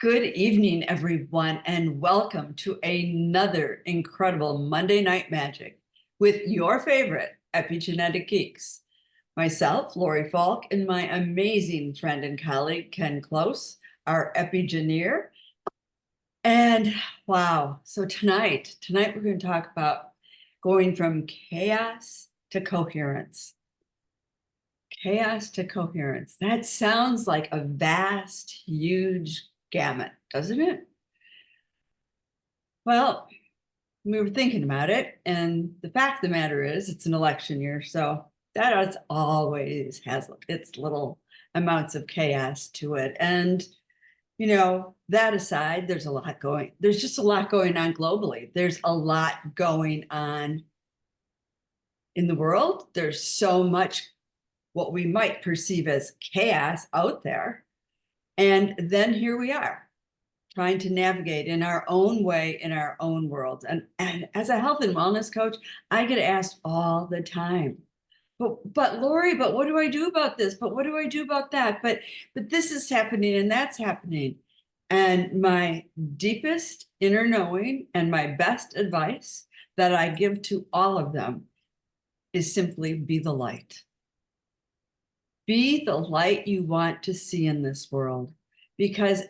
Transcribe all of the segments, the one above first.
Good evening, everyone, and welcome to another incredible Monday Night Magic with your favorite Epigenetic Geeks. Myself, Lori Falk, and my amazing friend and colleague, Ken Close, our Epigeneer. And wow, so tonight we're going to talk about going from chaos to coherence. Chaos to coherence. That sounds like a vast, huge gamut, doesn't it? Well, we were thinking about it, and the fact of the matter is it's an election year, so that always has its little amounts of chaos to it. And that aside, there's just a lot going on globally. There's a lot going on in the world. There's so much what we might perceive as chaos out there. And then here we are, trying to navigate in our own way, in our own world. And as a health and wellness coach, I get asked all the time, but Lori, but what do I do about this? But what do I do about that? But this is happening and that's happening. And my deepest inner knowing and my best advice that I give to all of them is simply be the light. Be the light you want to see in this world, because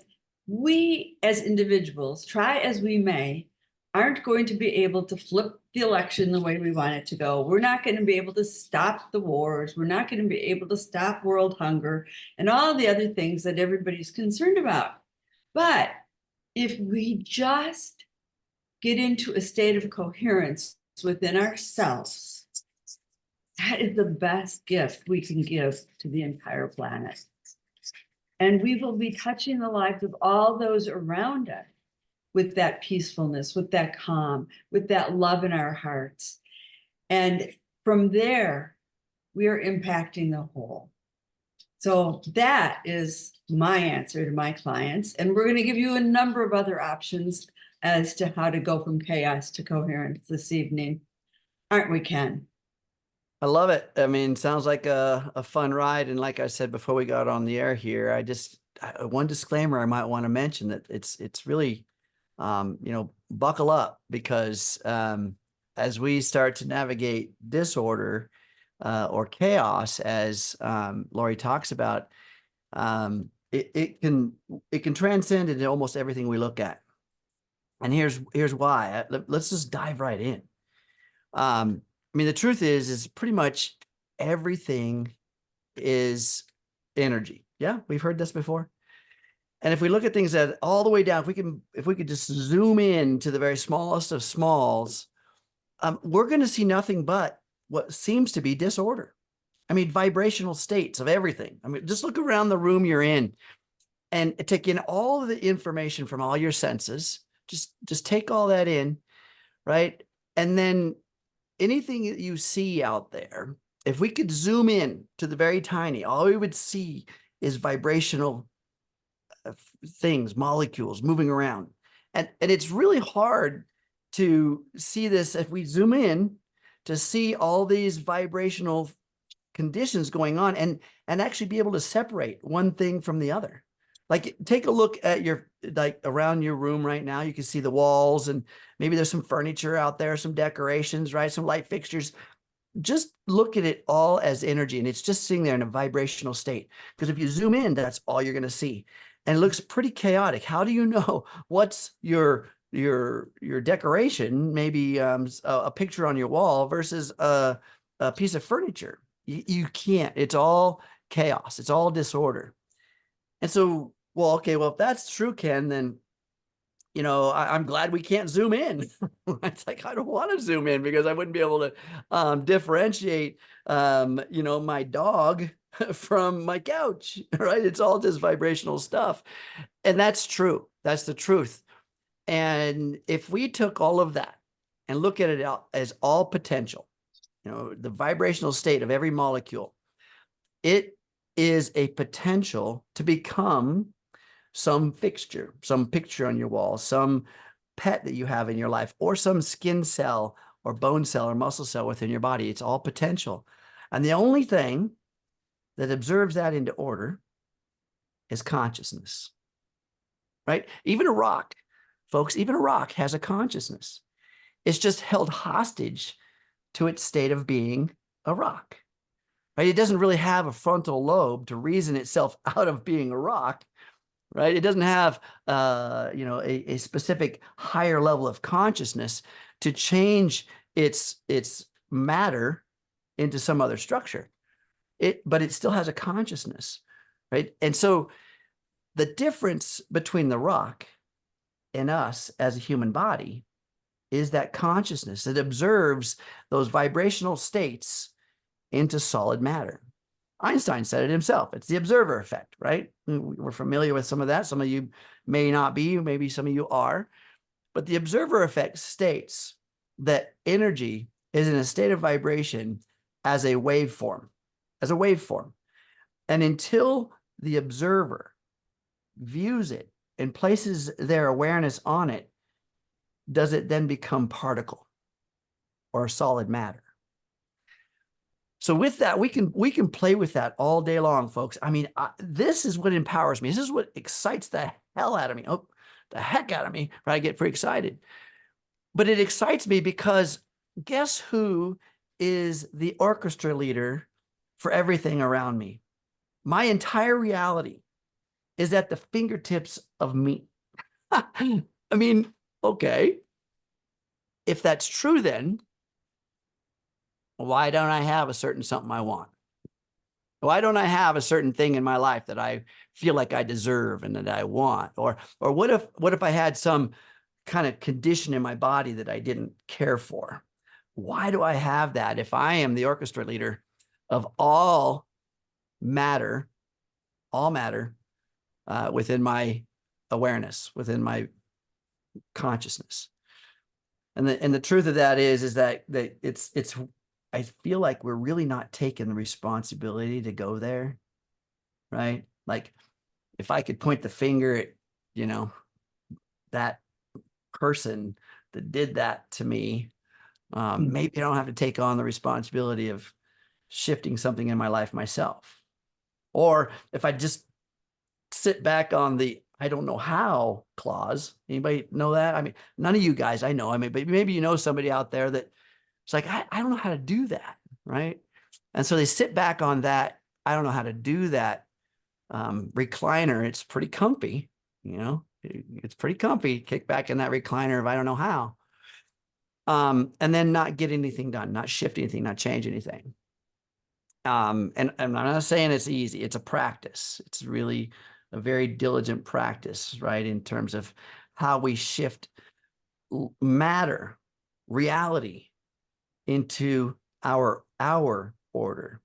we as individuals, try as we may, aren't going to be able to flip the election the way we want it to go. We're not going to be able to stop the wars. We're not going to be able to stop world hunger and all the other things that everybody's concerned about. But if we just get into a state of coherence within ourselves, that is the best gift we can give to the entire planet. And we will be touching the lives of all those around us with that peacefulness, with that calm, with that love in our hearts. And from there, we are impacting the whole. So that is my answer to my clients. And we're going to give you a number of other options as to how to go from chaos to coherence this evening. Aren't we, Ken? I love it. I mean, sounds like a fun ride. And like I said before we got on the air here, one disclaimer I might want to mention that it's really, buckle up, because as we start to navigate disorder or chaos, as Lori talks about, it can transcend into almost everything we look at. And here's why. Let's just dive right in. I mean, the truth is pretty much everything is energy. Yeah, we've heard this before. And if we look at things that all the way down, if we could just zoom in to the very smallest of smalls, we're going to see nothing but what seems to be disorder. I mean, vibrational states of everything. I mean, just look around the room you're in and take in all of the information from all your senses. Just take all that in, right? And then anything that you see out there, if we could zoom in to the very tiny, all we would see is vibrational things, molecules moving around. And it's really hard to see this if we zoom in to see all these vibrational conditions going on and actually be able to separate one thing from the other. Like, take a look at around your room right now. You can see the walls, and maybe there's some furniture out there, some decorations, right? Some light fixtures. Just look at it all as energy, and it's just sitting there in a vibrational state. Because if you zoom in, that's all you're going to see. And it looks pretty chaotic. How do you know what's your decoration, maybe a picture on your wall versus a piece of furniture? You can't. It's all chaos. It's all disorder. And so, if that's true, Ken, then, I'm glad we can't zoom in. It's like, I don't want to zoom in because I wouldn't be able to differentiate, my dog from my couch, right? It's all just vibrational stuff. And that's true. That's the truth. And if we took all of that and look at it as all potential, the vibrational state of every molecule, it is a potential to become some fixture, some picture on your wall, some pet that you have in your life, or some skin cell or bone cell or muscle cell within your body. It's all potential. And the only thing that observes that into order is consciousness. right? Even a rock, folks, even a rock has a consciousness. It's just held hostage to its state of being a rock, right? It doesn't really have a frontal lobe to reason itself out of being a rock, right? It doesn't have, a specific higher level of consciousness to change its matter into some other structure. But it still has a consciousness, right? And so the difference between the rock and us as a human body is that consciousness that observes those vibrational states into solid matter. Einstein said it himself. It's the observer effect, right? We're familiar with some of that. Some of you may not be, maybe some of you are. But the observer effect states that energy is in a state of vibration as a waveform, as a waveform. And until the observer views it and places their awareness on it, does it then become particle or solid matter? So with that, we can play with that all day long, folks. I mean, this is what empowers me. This is what excites the hell out of me. Oh, the heck out of me, right? I get pretty excited. But it excites me because guess who is the orchestra leader for everything around me? My entire reality is at the fingertips of me. I mean, okay. If that's true, then why don't I have a certain something I want? Why don't I have a certain thing in my life that I feel like I deserve and that I want? Or what if I had some kind of condition in my body that I didn't care for? Why do I have that if I am the orchestra leader of all matter within my awareness, within my consciousness? And the truth of that is that it's I feel like we're really not taking the responsibility to go there, right? Like if I could point the finger at, that person that did that to me, maybe I don't have to take on the responsibility of shifting something in my life myself. Or if I just sit back on the I don't know how clause. Anybody know that? I mean, none of you guys I know. I mean, but maybe you know somebody out there that it's like, I don't know how to do that, right? And so they sit back on that, I don't know how to do that recliner. It's pretty comfy, it's pretty comfy. Kick back in that recliner if I don't know how. And then not get anything done, not shift anything, not change anything. And I'm not saying it's easy. It's a practice. It's really a very diligent practice, right? In terms of how we shift matter, reality into our order.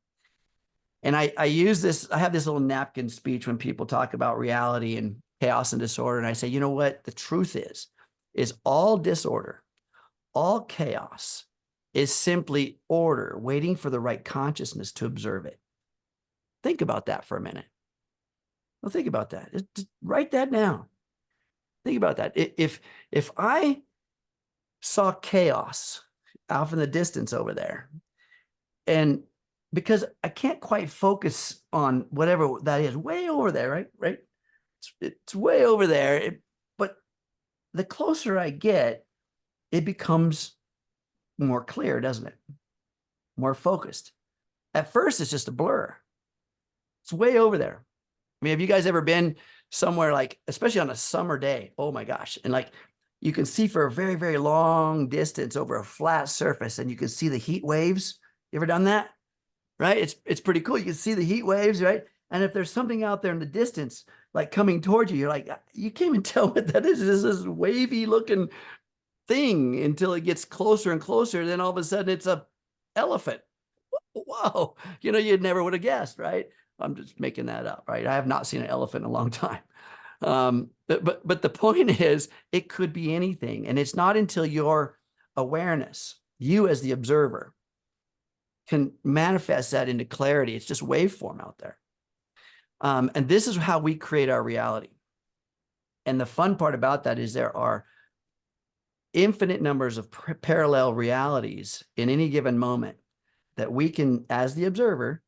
And I use this, I have this little napkin speech when people talk about reality and chaos and disorder. And I say, you know what? The truth is all disorder, all chaos is simply order waiting for the right consciousness to observe it. Think about that for a minute. Well, think about that. Just write that down. Think about that. If I saw chaos off in the distance over there, and because I can't quite focus on whatever that is way over there, right? It's way over there. But the closer I get, it becomes more clear, doesn't it? More focused. At first, it's just a blur. It's way over there. I mean, have you guys ever been somewhere like, especially on a summer day? Oh my gosh. And like you can see for a very, very long distance over a flat surface and you can see the heat waves. You ever done that? Right? It's pretty cool. You can see the heat waves, right? And if there's something out there in the distance, like coming towards you, you're like, you can't even tell what that is. It's this wavy looking thing until it gets closer and closer. Then all of a sudden it's a elephant. Whoa. You never would have guessed, right? I'm just making that up, right? I have not seen an elephant in a long time. But the point is, it could be anything. And it's not until your awareness, you as the observer, can manifest that into clarity. It's just waveform out there. And this is how we create our reality. And the fun part about that is there are infinite numbers of parallel realities in any given moment that we can, as the observer,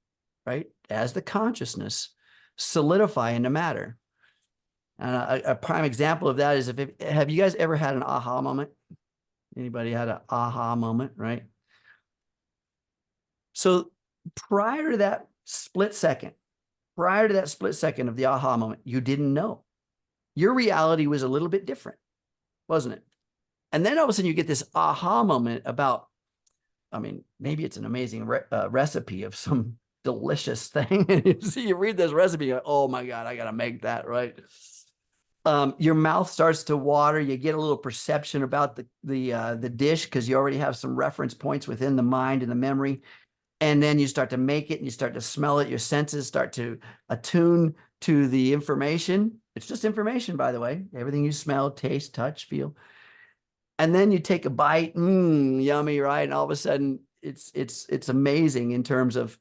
right, as the consciousness, solidify into matter. And a prime example of that is have you guys ever had an aha moment? Anybody had an aha moment, right? So prior to that split second of the aha moment, you didn't know. Your reality was a little bit different, wasn't it? And then all of a sudden you get this aha moment about, I mean, maybe it's an amazing recipe of some delicious thing. And you read this recipe, you're like, oh my God, I got to make that, right? Your mouth starts to water. You get a little perception about the dish because you already have some reference points within the mind and the memory. And then you start to make it and you start to smell it. Your senses start to attune to the information. It's just information, by the way. Everything you smell, taste, touch, feel. And then you take a bite, yummy, right? And all of a sudden, it's amazing in terms of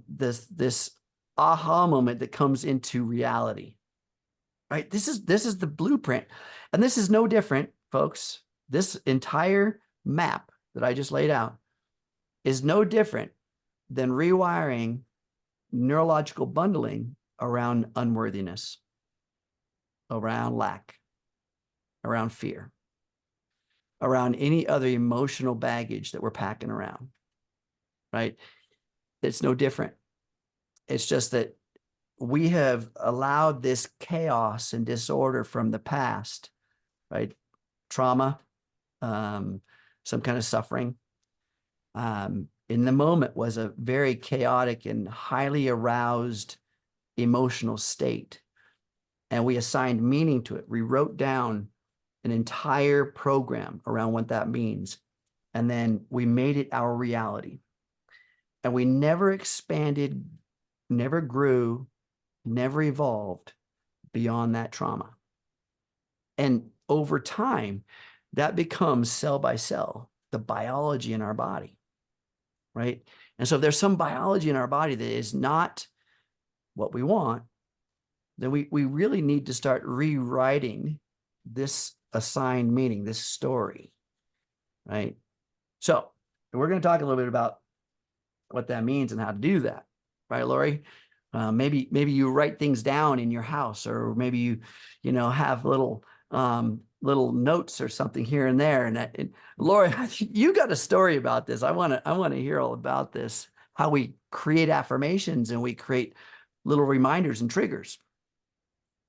this aha moment that comes into reality, right? This is the blueprint, and this is no different, folks. This entire map that I just laid out is no different than rewiring neurological bundling around unworthiness, around lack, around fear, around any other emotional baggage that we're packing around, right? It's no different. It's just that we have allowed this chaos and disorder from the past, right? Trauma, some kind of suffering, in the moment was a very chaotic and highly aroused emotional state. And we assigned meaning to it. We wrote down an entire program around what that means. And then we made it our reality. And we never expanded, never grew, never evolved beyond that trauma. And over time, that becomes cell by cell, the biology in our body, right? And so if there's some biology in our body that is not what we want, then we really need to start rewriting this assigned meaning, this story, right? So we're going to talk a little bit about what that means and how to do that, right, Lori? Maybe you write things down in your house, or maybe you have little notes or something here and there. And Lori, you got a story about this. I want to hear all about this. How we create affirmations and we create little reminders and triggers.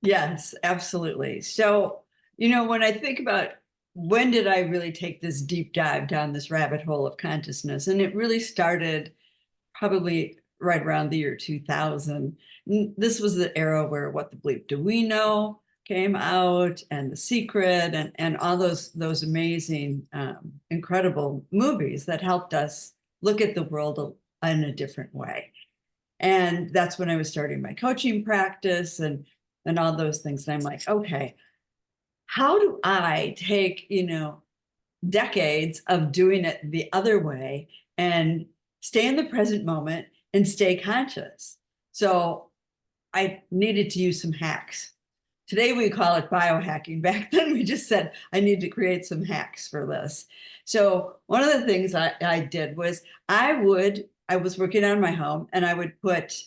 Yes, absolutely. So, when I think about when did I really take this deep dive down this rabbit hole of consciousness, and it really started probably right around the year 2000. This was the era where What the Bleep Do We Know came out, and The Secret, and all those amazing, incredible movies that helped us look at the world in a different way. And that's when I was starting my coaching practice and all those things. And I'm like, okay, how do I take, decades of doing it the other way and stay in the present moment and stay conscious? So I needed to use some hacks. Today we call it biohacking. Back then we just said, I need to create some hacks for this. So one of the things I did was I was working on my home, and I would put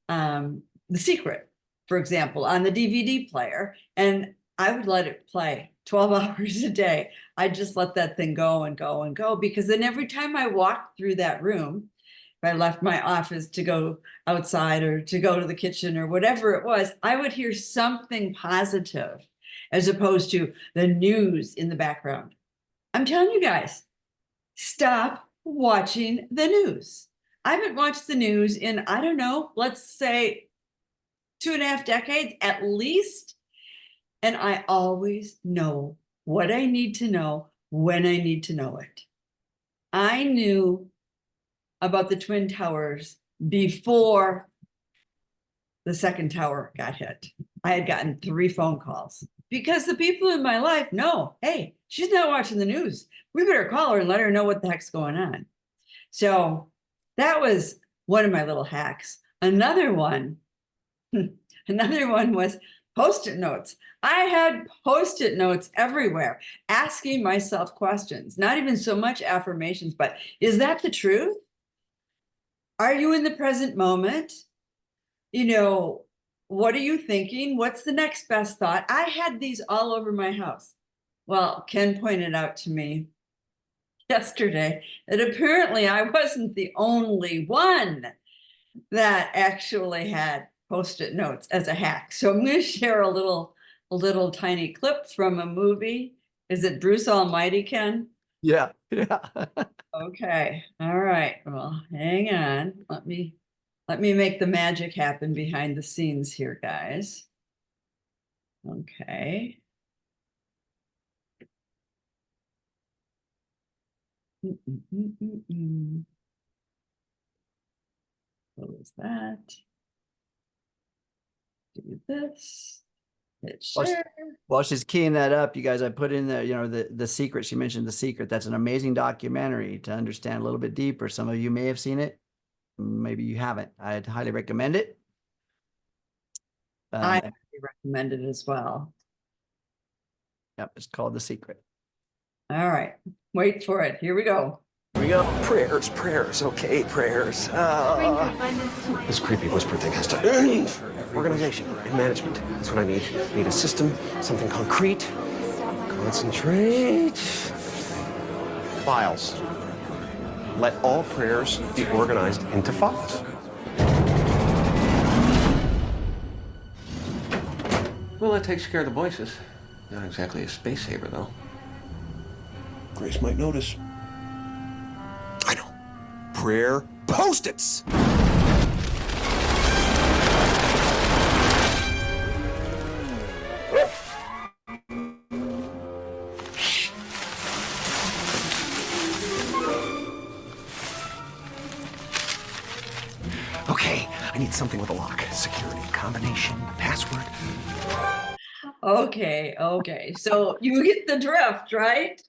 The Secret, for example, on the DVD player, and I would let it play 12 hours a day. I'd just let that thing go and go and go, because then every time I walked through that room, if I left my office to go outside or to go to the kitchen or whatever it was, I would hear something positive as opposed to the news in the background. I'm telling you guys, stop watching the news. I haven't watched the news in, I don't know, let's say 2.5 decades at least. And I always know what I need to know when I need to know it. I knew about the Twin Towers before the second tower got hit. I had gotten 3 phone calls because the people in my life know, hey, she's not watching the news. We better call her and let her know what the heck's going on. So that was one of my little hacks. Another one was Post-it notes. I had Post-it notes everywhere, asking myself questions, not even so much affirmations, but is that the truth? Are you in the present moment? what are you thinking? What's the next best thought? I had these all over my house. Well, Ken pointed out to me yesterday that apparently I wasn't the only one that actually had post-it notes as a hack. So I'm going to share a little tiny clip from a movie. Is it Bruce Almighty, Ken? Yeah, yeah. Okay. All right. Well, hang on. Let me make the magic happen behind the scenes here, guys. Okay. Close that. Do this. Hit While, share. while she's keying that up, you guys, I put in the, the secret. She mentioned The Secret. That's an amazing documentary to understand a little bit deeper. Some of you may have seen it. Maybe you haven't. I'd highly recommend it. I recommend it as well. Yep, it's called The Secret. All right. Wait for it. Here we go. Here we go. Prayers, okay, prayers. This creepy whisper thing has to end. Organization and management. That's what I need. I need a system, something concrete. Concentrate. Files. Let all prayers be organized into files. Well, that takes care of the voices. Not exactly a space saver, though. Grace might notice. I know. Prayer Post-its! Okay, I need something with a lock. Security, combination, password. Okay. So you get the drift, right?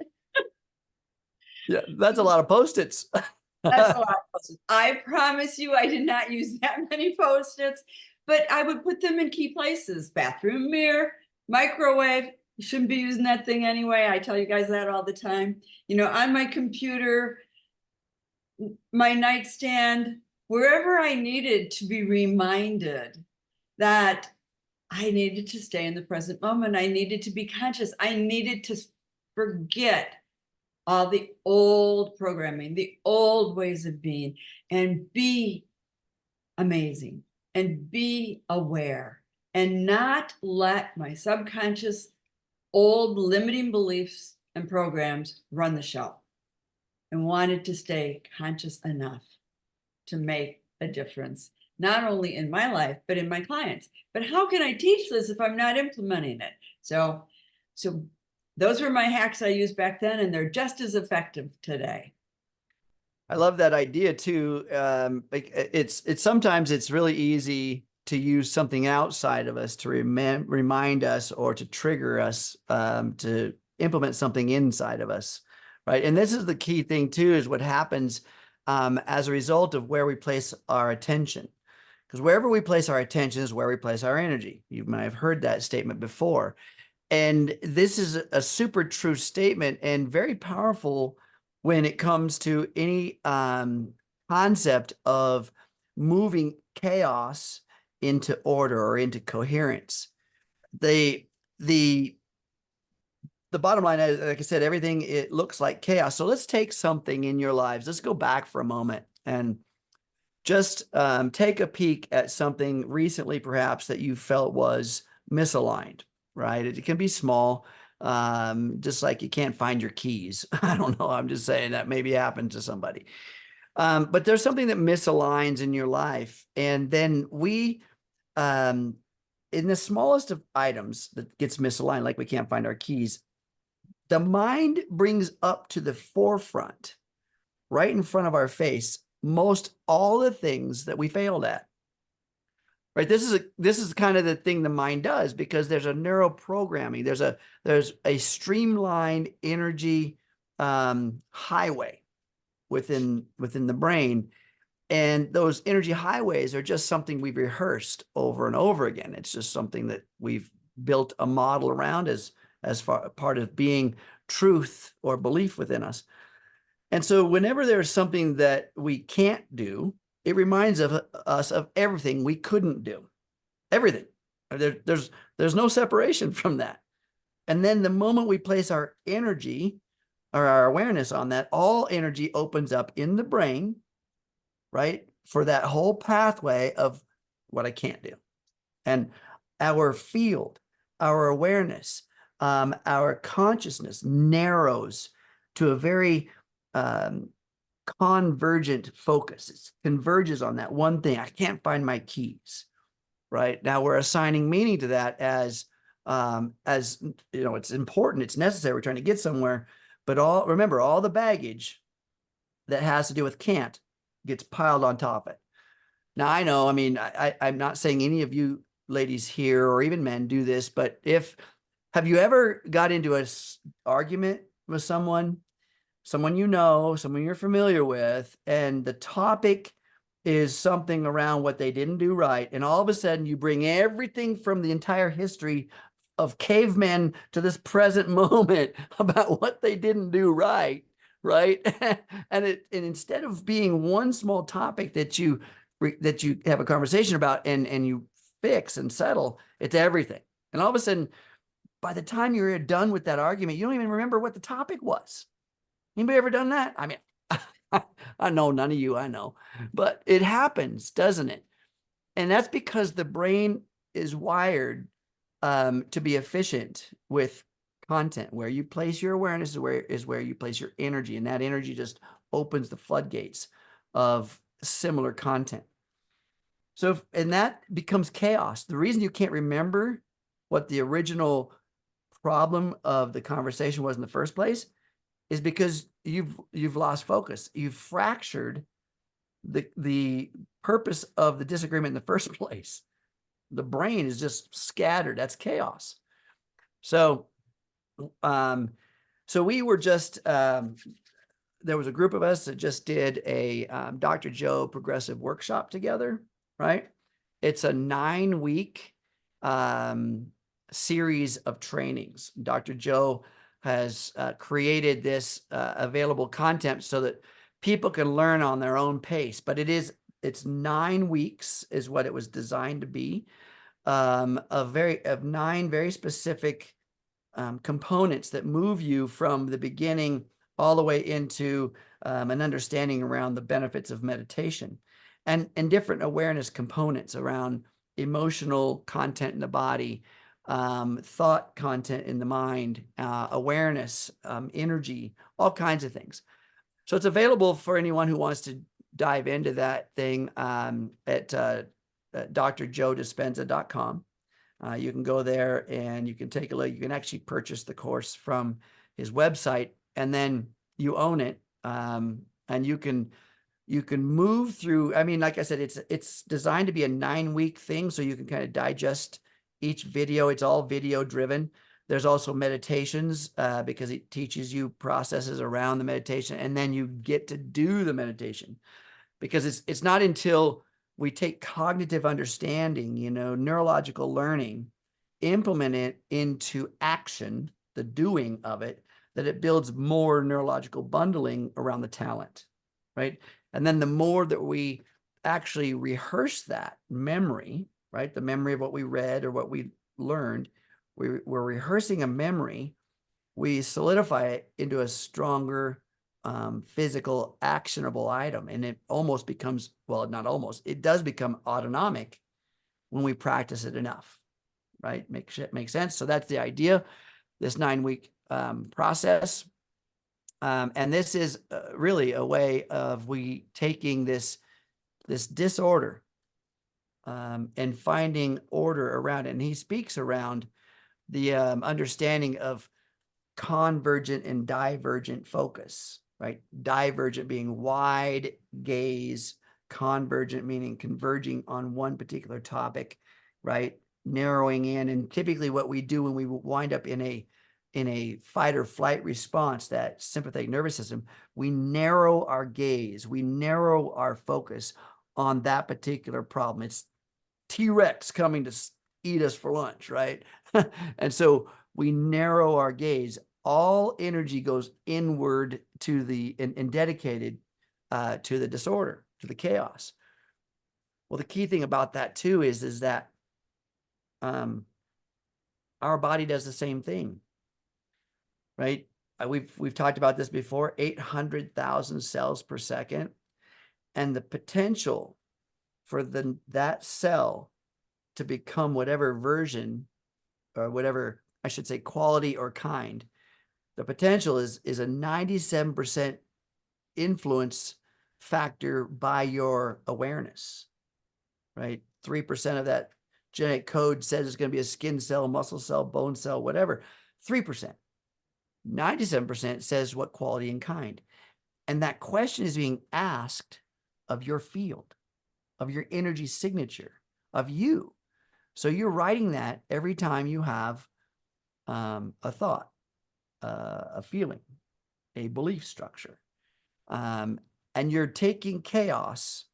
Yeah, that's a lot of Post-its. That's a lot of Post-its. I promise you, I did not use that many Post-its, but I would put them in key places: bathroom mirror, microwave. You shouldn't be using that thing anyway. I tell you guys that all the time. On my computer, my nightstand, wherever I needed to be reminded that I needed to stay in the present moment. I needed to be conscious. I needed to forget all the old programming, the old ways of being, and be amazing and be aware and not let my subconscious old limiting beliefs and programs run the show, and wanted to stay conscious enough to make a difference, not only in my life, but in my clients. But how can I teach this if I'm not implementing it? So those were my hacks I used back then, and they're just as effective today. I love that idea too. It's sometimes it's really easy to use something outside of us to remind us or to trigger us to implement something inside of us, right? And this is the key thing too, is what happens as a result of where we place our attention. Because wherever we place our attention is where we place our energy. You might have heard that statement before. And this is a super true statement and very powerful when it comes to any concept of moving chaos into order or into coherence. The bottom line is, like I said, everything, it looks like chaos. So let's take something in your lives. Let's go back for a moment and just take a peek at something recently, perhaps, that you felt was misaligned, right? It can be small, just like you can't find your keys. I don't know. I'm just saying that maybe happened to somebody. But there's something that misaligns in your life. And then we, in the smallest of items that gets misaligned, like we can't find our keys, the mind brings up to the forefront, right in front of our face, most all the things that we failed at. Right. This is kind of the thing the mind does, because there's a neural programming. There's a streamlined energy highway within the brain. And those energy highways are just something we've rehearsed over and over again. It's just something that we've built a model around as part of being truth or belief within us. And so whenever there's something that we can't do, it reminds us of everything we couldn't do. everything. There's no separation from that. And then the moment we place our energy or our awareness on that, all energy opens up in the brain, right? For that whole pathway of what I can't do. And our field, our awareness, our consciousness narrows to a very convergent focus. It converges on that one thing. I can't find my keys, right? Now we're assigning meaning to that as you know, it's important, it's necessary, we're trying to get somewhere, but remember, all the baggage that has to do with can't gets piled on top of it. Now, I know, I mean, I'm not saying any of you ladies here or even men do this, but have you ever got into an argument with someone you know, someone you're familiar with, and the topic is something around what they didn't do right, and all of a sudden you bring everything from the entire history of cavemen to this present moment about what they didn't do right, right? And instead of being one small topic that you have a conversation about and you fix and settle, it's everything. And all of a sudden, by the time you're done with that argument, you don't even remember what the topic was. Anybody ever done that? I mean, I know none of you, I know, but it happens, doesn't it? And that's because the brain is wired to be efficient with content. Where you place your awareness is where you place your energy, and that energy just opens the floodgates of similar content. So, and that becomes chaos. The reason you can't remember what the original problem of the conversation was in the first place is because you've lost focus. You've fractured the purpose of the disagreement in the first place. The brain is just scattered. That's chaos. So, so we were just, there was a group of us that just did a Dr. Joe progressive workshop together, right? It's a 9-week series of trainings. Dr. Joe has created this available content so that people can learn on their own pace, but it's 9 weeks is what it was designed to be, of 9 very specific components that move you from the beginning all the way into an understanding around the benefits of meditation, and different awareness components around emotional content in the body, thought content in the mind, awareness, energy, all kinds of things. So it's available for anyone who wants to dive into that thing at drjoedispenza.com. You can go there and you can take a look. You can actually purchase the course from his website, and then you own it. And you can move through. I mean, like I said, it's designed to be a 9-week thing, so you can kind of digest each video. It's all video driven. There's also meditations because it teaches you processes around the meditation, and then you get to do the meditation, because it's not until we take cognitive understanding, you know, neurological learning, implement it into action, the doing of it, that it builds more neurological bundling around the talent, right? And then the more that we actually rehearse that memory, right? The memory of what we read or what we learned, we're rehearsing a memory, we solidify it into a stronger physical actionable item. And it almost becomes, well, not almost, it does become autonomic when we practice it enough, right? Make sense? So that's the idea, this 9-week process. And this is really a way of we taking this disorder and finding order around it. And he speaks around the understanding of convergent and divergent focus, right? Divergent being wide gaze, convergent meaning converging on one particular topic, right? Narrowing in. And typically what we do when we wind up in a fight or flight response, that sympathetic nervous system, we narrow our gaze, we narrow our focus on that particular problem. It's T-Rex coming to eat us for lunch, right? And so we narrow our gaze. All energy goes inward to and dedicated to the disorder, to the chaos. Well, the key thing about that too is that our body does the same thing, right? We've talked about this before, 800,000 cells per second, and the potential for that cell to become whatever version or whatever, I should say, quality or kind, the potential is a 97% influence factor by your awareness, right? 3% of that genetic code says it's going to be a skin cell, muscle cell, bone cell, whatever. 3%. 97% says what quality and kind. And that question is being asked of your field, of your energy signature, of you. So you're writing that every time you have a thought, a feeling, a belief structure. And you're taking chaos,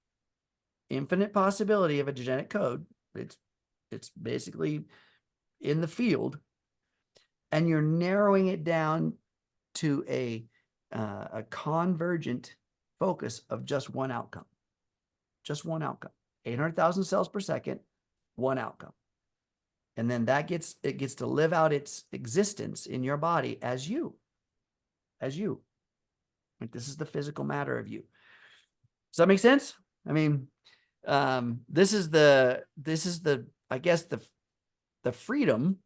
infinite possibility of a genetic code. It's basically in the field, and you're narrowing it down to a convergent focus of just one outcome. Just one outcome. 800,000 cells per second, one outcome. And then it gets to live out its existence in your body as you. Like, this is the physical matter of you. Does that make sense? I mean, this is the I guess the freedom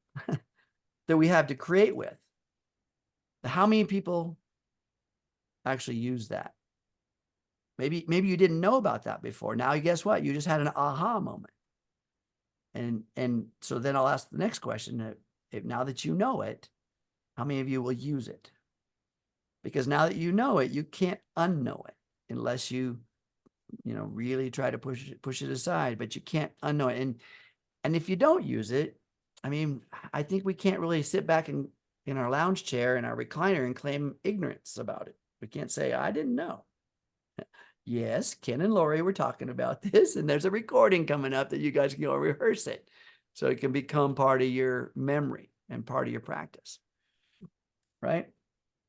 that we have to create with. How many people actually use that? Maybe you didn't know about that before. Now, guess what? You just had an aha moment. And so then I'll ask the next question. If now that you know it, how many of you will use it? Because now that you know it, you can't unknow it unless you really try to push it aside, but you can't unknow it. And if you don't use it, I mean, I think we can't really sit back in our lounge chair in our recliner and claim ignorance about it. We can't say, I didn't know. Yes, Ken and Lori were talking about this, and there's a recording coming up that you guys can go rehearse it. So it can become part of your memory and part of your practice. Right?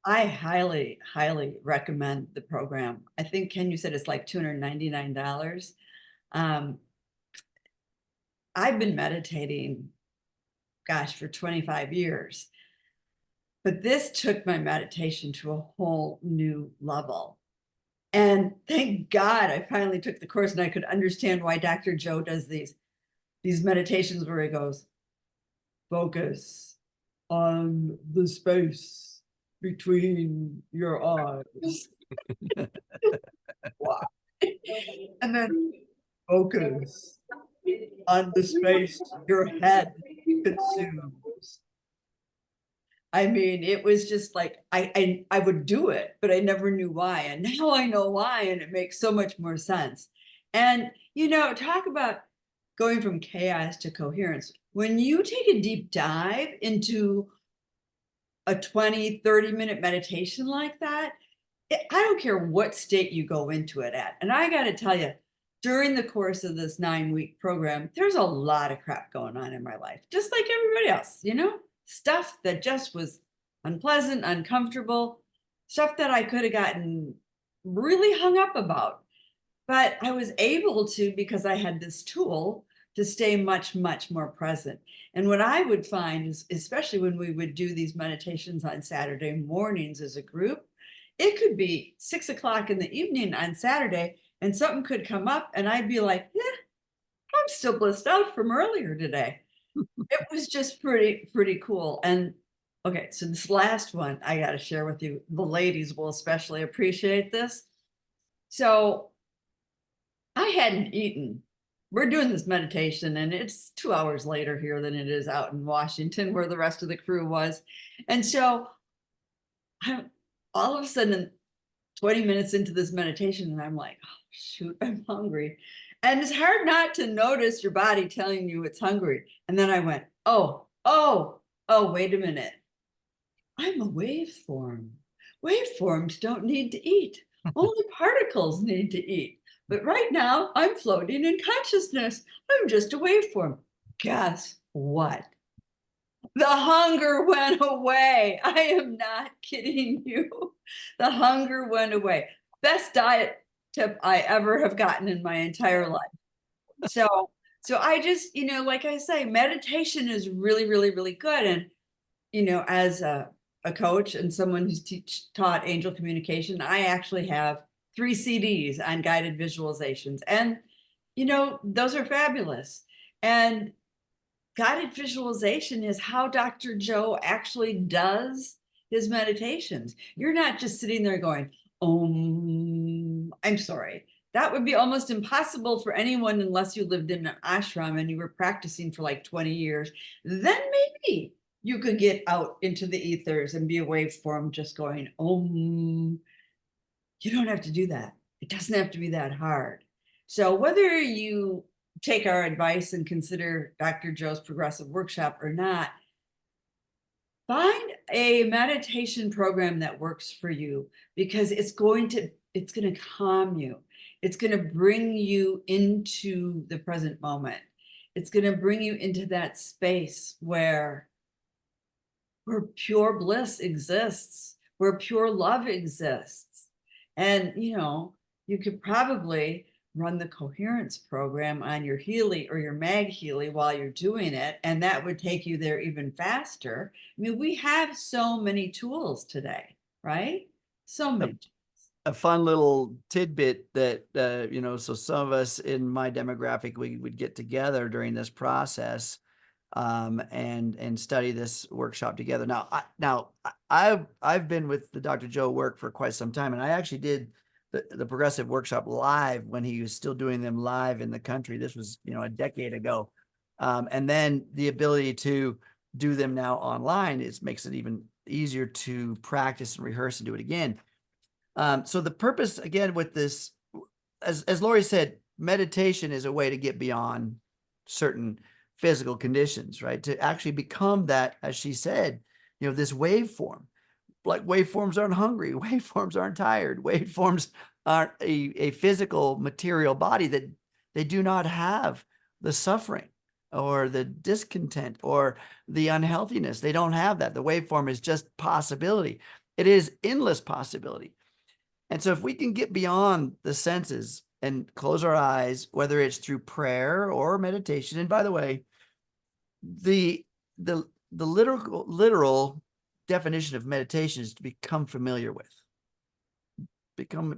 I highly, highly recommend the program. I think, Ken, you said it's like $299. I've been meditating, gosh, for 25 years. But this took my meditation to a whole new level. And thank God I finally took the course and I could understand why Dr. Joe does these meditations where he goes, focus on the space between your eyes. Wow. And then focus on the space your head consumes. I mean, it was just like, I would do it, but I never knew why. And now I know why, and it makes so much more sense. And, talk about going from chaos to coherence. When you take a deep dive into a 20, 30-minute meditation like that, I don't care what state you go into it at. And I got to tell you, during the course of this 9-week program, there's a lot of crap going on in my life, just like everybody else, stuff that just was unpleasant, uncomfortable, stuff that I could have gotten really hung up about. But I was able to, because I had this tool, to stay much, much more present. And what I would find is, especially when we would do these meditations on Saturday mornings as a group, it could be 6 o'clock in the evening on Saturday, and something could come up, and I'd be like, yeah, I'm still blissed out from earlier today. It was just pretty cool. And okay, so this last one I got to share with you. The ladies will especially appreciate this. So I hadn't eaten. We're doing this meditation, and it's 2 hours later here than it is out in Washington, where the rest of the crew was. And so I'm all of a sudden 20 minutes into this meditation, and I'm like, oh, shoot, I'm hungry. And it's hard not to notice your body telling you it's hungry. And then I went, oh, wait a minute. I'm a waveform. Waveforms don't need to eat. Only particles need to eat. But right now, I'm floating in consciousness. I'm just a waveform. Guess what? The hunger went away. I am not kidding you. The hunger went away. Best diet tip I ever have gotten in my entire life. So So I just, like I say, meditation is really, really, really good. And, as a coach and someone who's taught angel communication, I actually have 3 CDs on guided visualizations. And, those are fabulous. And guided visualization is how Dr. Joe actually does his meditations. You're not just sitting there going, I'm sorry. That would be almost impossible for anyone unless you lived in an ashram and you were practicing for like 20 years. Then maybe you could get out into the ethers and be a waveform just going, You don't have to do that. It doesn't have to be that hard. So whether you take our advice and consider Dr. Joe's progressive workshop or not, find a meditation program that works for you, because it's going to calm you. It's going to bring you into the present moment. It's going to bring you into that space where pure bliss exists, where pure love exists. And, you could probably run the Coherence program on your Healy or your Mag Healy while you're doing it, and that would take you there even faster. I mean, we have so many tools today, right? So many. A fun little tidbit that, so some of us in my demographic, we would get together during this process and study this workshop together. Now I've been with the Dr. Joe work for quite some time, and I actually did the progressive workshop live when he was still doing them live in the country. This was, a decade ago. And then the ability to do them now online makes it even easier to practice and rehearse and do it again. So the purpose again with this, as Lori said, meditation is a way to get beyond certain physical conditions, right? To actually become that, as she said, this waveform. Like waveforms aren't hungry, waveforms aren't tired, waveforms aren't a physical material body, that they do not have the suffering or the discontent or the unhealthiness. They don't have that. The waveform is just possibility. It is endless possibility. And so if we can get beyond the senses and close our eyes, whether it's through prayer or meditation, and by the way, the literal definition of meditation is to become familiar with,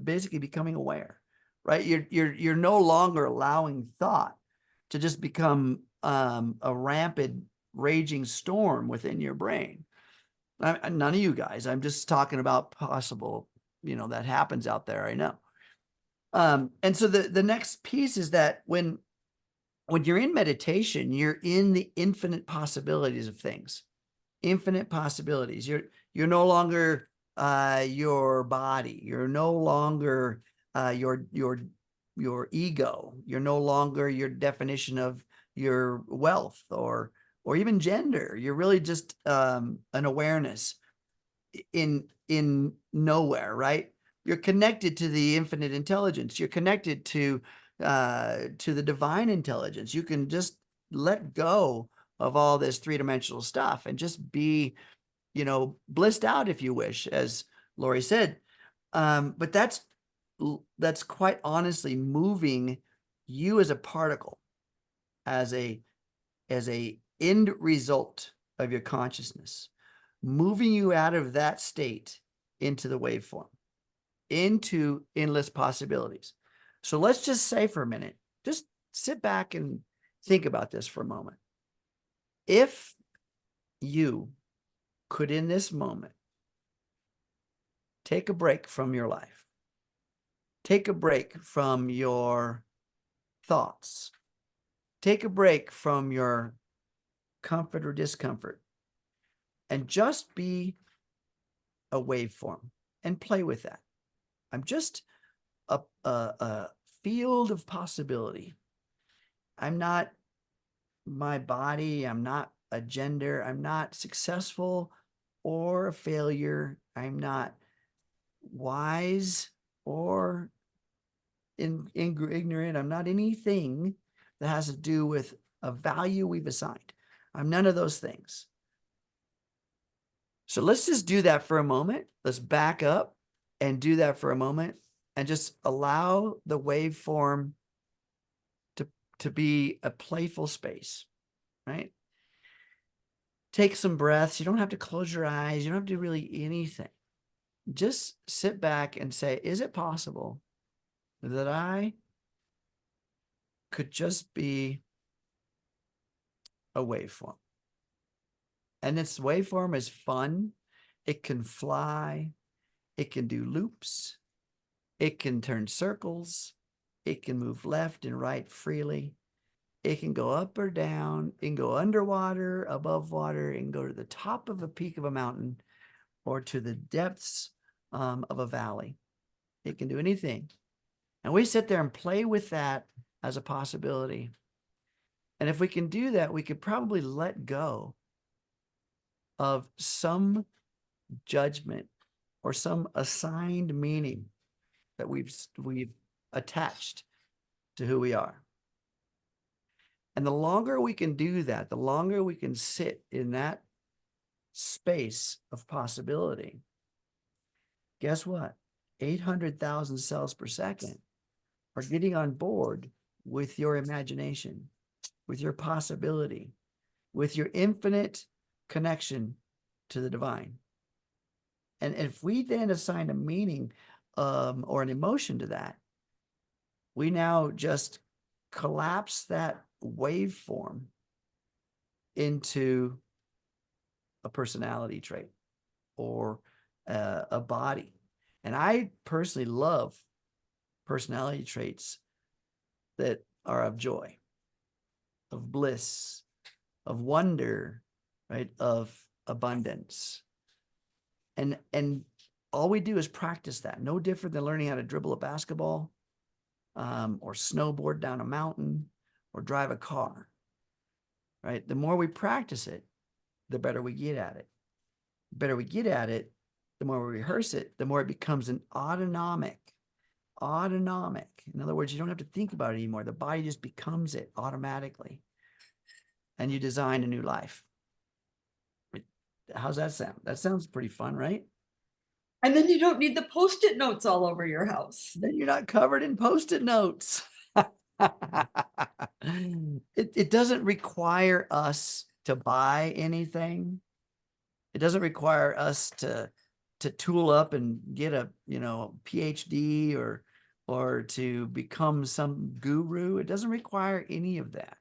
basically becoming aware, right? You're no longer allowing thought to just become a rampant raging storm within your brain. None of you guys, I'm just talking about possible, that happens out there. I know. And so the next piece is that when you're in meditation, you're in the infinite possibilities of things. Infinite possibilities. You're no longer your body. You're no longer your ego. You're no longer your definition of your wealth or even gender. You're really just an awareness in nowhere, right? You're connected to the infinite intelligence. You're connected to the divine intelligence. You can just let go of all this three-dimensional stuff and just be, blissed out, if you wish, as Lori said. But that's quite honestly moving you as a particle, as a end result of your consciousness, moving you out of that state into the waveform, into endless possibilities. So let's just say for a minute, just sit back and think about this for a moment. If you could, in this moment, take a break from your life, take a break from your thoughts, take a break from your comfort or discomfort, and just be a waveform and play with that. I'm just a field of possibility. I'm not my body. I'm not a gender. I'm not successful or a failure. I'm not wise or ignorant. I'm not anything that has to do with a value we've assigned. I'm none of those things. So let's just do that for a moment. Let's back up and do that for a moment and just allow the waveform to be a playful space, right? Take some breaths. You don't have to close your eyes. You don't have to do really anything. Just sit back and say, is it possible that I could just be a waveform? And its waveform is fun. It can fly. It can do loops. It can turn circles. It can move left and right freely. It can go up or down. It can go underwater, above water, and go to the top of a peak of a mountain or to the depths of a valley. It can do anything. And we sit there and play with that as a possibility. And if we can do that, we could probably let go of some judgment or some assigned meaning that we've attached to who we are. And the longer we can do that, the longer we can sit in that space of possibility, guess what? 800,000 cells per second are getting on board with your imagination, with your possibility, with your infinite connection to the divine. And if we then assign a meaning or an emotion to that, we now just collapse that waveform into a personality trait or a body. And I personally love personality traits that are of joy, of bliss, of wonder, right? Of abundance. And all we do is practice that. No different than learning how to dribble a basketball, or snowboard down a mountain, or drive a car, right? The more we practice it, the better we get at it. The better we get at it, the more we rehearse it, the more it becomes an autonomic. In other words, you don't have to think about it anymore. The body just becomes it automatically. And you design a new life. How's that sound? That sounds pretty fun, right? And then you don't need the Post-it notes all over your house. Then you're not covered in Post-it notes. It doesn't require us to buy anything. It doesn't require us to tool up and get a PhD or to become some guru. It doesn't require any of that.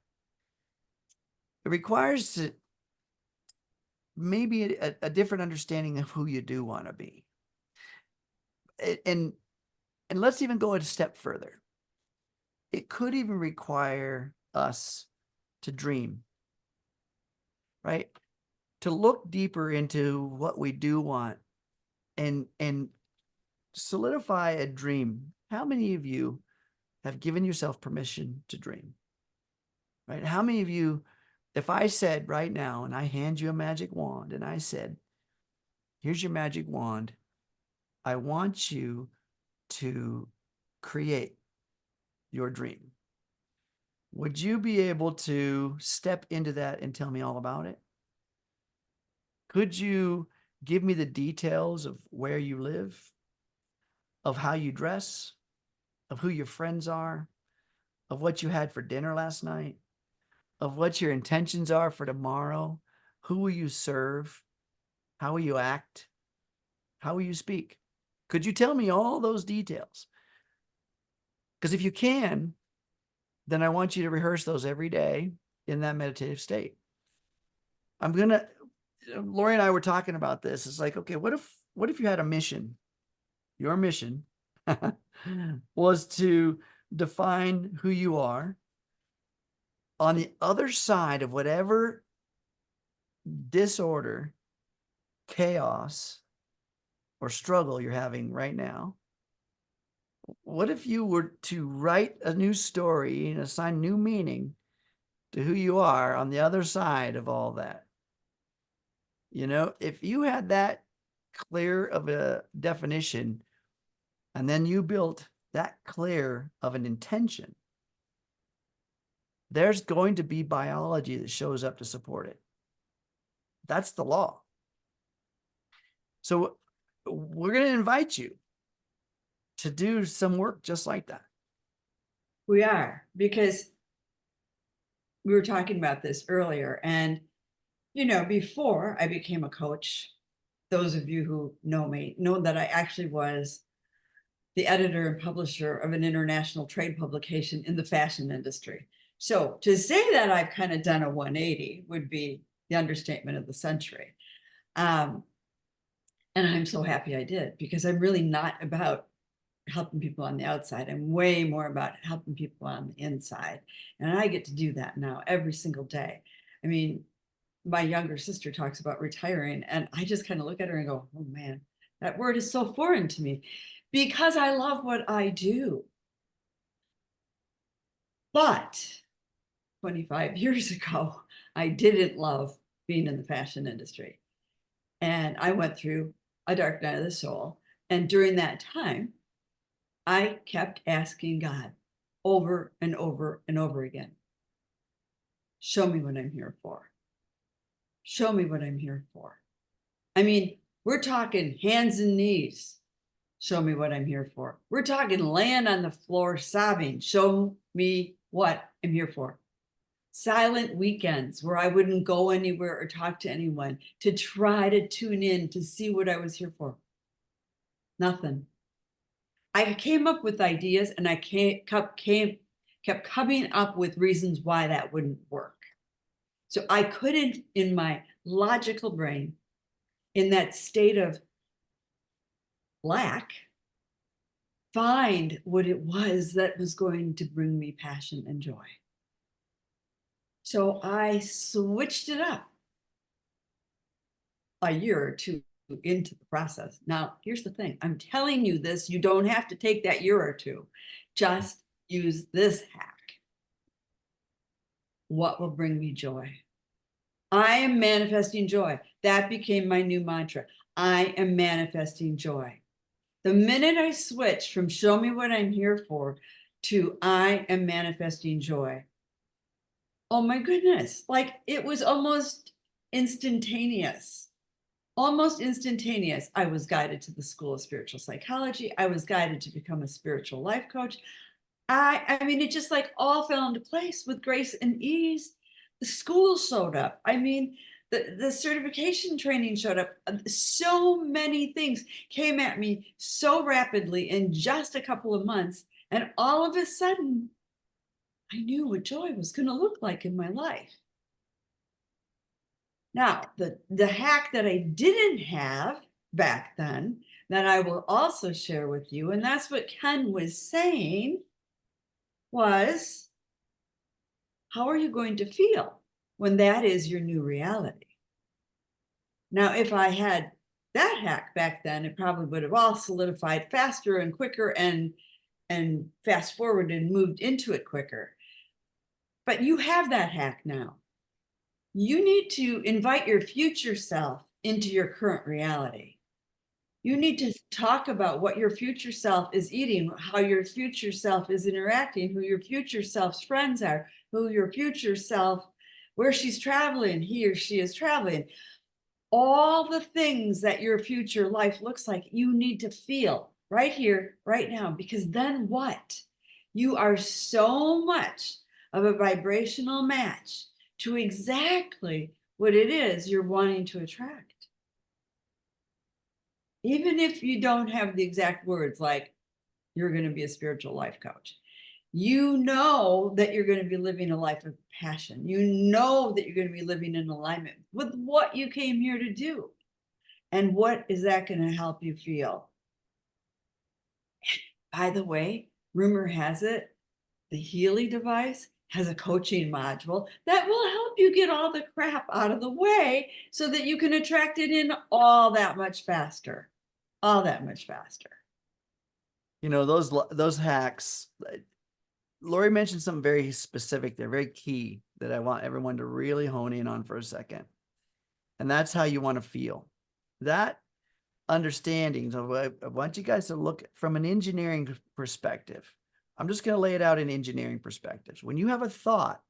It requires maybe a different understanding of who you do want to be. And let's even go a step further. It could even require us to dream, right? To look deeper into what we do want and solidify a dream. How many of you have given yourself permission to dream? Right? How many of you, if I said right now, and I hand you a magic wand, and I said, here's your magic wand, I want you to create your dream. Would you be able to step into that and tell me all about it? Could you give me the details of where you live, of how you dress, of who your friends are, of what you had for dinner last night, of what your intentions are for tomorrow? Who will you serve? How will you act? How will you speak? Could you tell me all those details? Because if you can, then I want you to rehearse those every day in that meditative state. Lori and I were talking about this. It's like, okay, what if you had a mission? Your mission was to define who you are on the other side of whatever disorder, chaos, or struggle you're having right now. What if you were to write a new story and assign new meaning to who you are on the other side of all that? If you had that clear of a definition, and then you built that clear of an intention, there's going to be biology that shows up to support it. That's the law. So we're going to invite you to do some work just like that. We are, because we were talking about this earlier, and before I became a coach, those of you who know me know that I actually was the editor and publisher of an international trade publication in the fashion industry. So to say that I've kind of done a 180 would be the understatement of the century. And I'm so happy I did, because I'm really not about helping people on the outside. I'm way more about helping people on the inside. And I get to do that now every single day. I mean, my younger sister talks about retiring, and I just kind of look at her and go, oh man, that word is so foreign to me, because I love what I do. But 25 years ago, I didn't love being in the fashion industry. And I went through a dark night of the soul. And during that time, I kept asking God over and over and over again, show me what I'm here for. Show me what I'm here for. I mean, we're talking hands and knees. Show me what I'm here for. We're talking laying on the floor sobbing. Show me what I'm here for. Silent weekends where I wouldn't go anywhere or talk to anyone to try to tune in to see what I was here for. Nothing. I came up with ideas, and I kept coming up with reasons why that wouldn't work. So I couldn't, in my logical brain, in that state of lack, find what it was that was going to bring me passion and joy. So I switched it up a year or two into the process. Now, here's the thing. I'm telling you this. You don't have to take that year or two. Just use this hack. What will bring me joy? I am manifesting joy. That became my new mantra. I am manifesting joy. The minute I switch from show me what I'm here for to I am manifesting joy, oh my goodness, like it was almost instantaneous. Almost instantaneous. I was guided to the School of Spiritual Psychology. I was guided to become a spiritual life coach. I mean, it just like all fell into place with grace and ease. The school showed up. I mean, the certification training showed up. So many things came at me so rapidly in just a couple of months. And all of a sudden, I knew what joy was going to look like in my life. Now, the hack that I didn't have back then, that I will also share with you, and that's what Ken was saying, was how are you going to feel when that is your new reality? Now, if I had that hack back then, it probably would have all solidified faster and quicker and fast forward and moved into it quicker. But you have that hack now. You need to invite your future self into your current reality. You need to talk about what your future self is eating, how your future self is interacting, who your future self's friends are, who your future self, where she's traveling, he or she is traveling. All the things that your future life looks like, you need to feel right here, right now, because then what? You are so much of a vibrational match to exactly what it is you're wanting to attract. Even if you don't have the exact words like you're going to be a spiritual life coach, you know that you're going to be living a life of passion. You know that you're going to be living in alignment with what you came here to do. And what is that going to help you feel? By the way, rumor has it, the Healy device has a coaching module that will help you get all the crap out of the way so that you can attract it in all that much faster. All that much faster. You know, those hacks, Lori mentioned something very specific. They're very key that I want everyone to really hone in on for a second. And that's how you want to feel. That understanding. So I want you guys to look from an engineering perspective. I'm just going to lay it out in engineering perspectives. When you have a thought,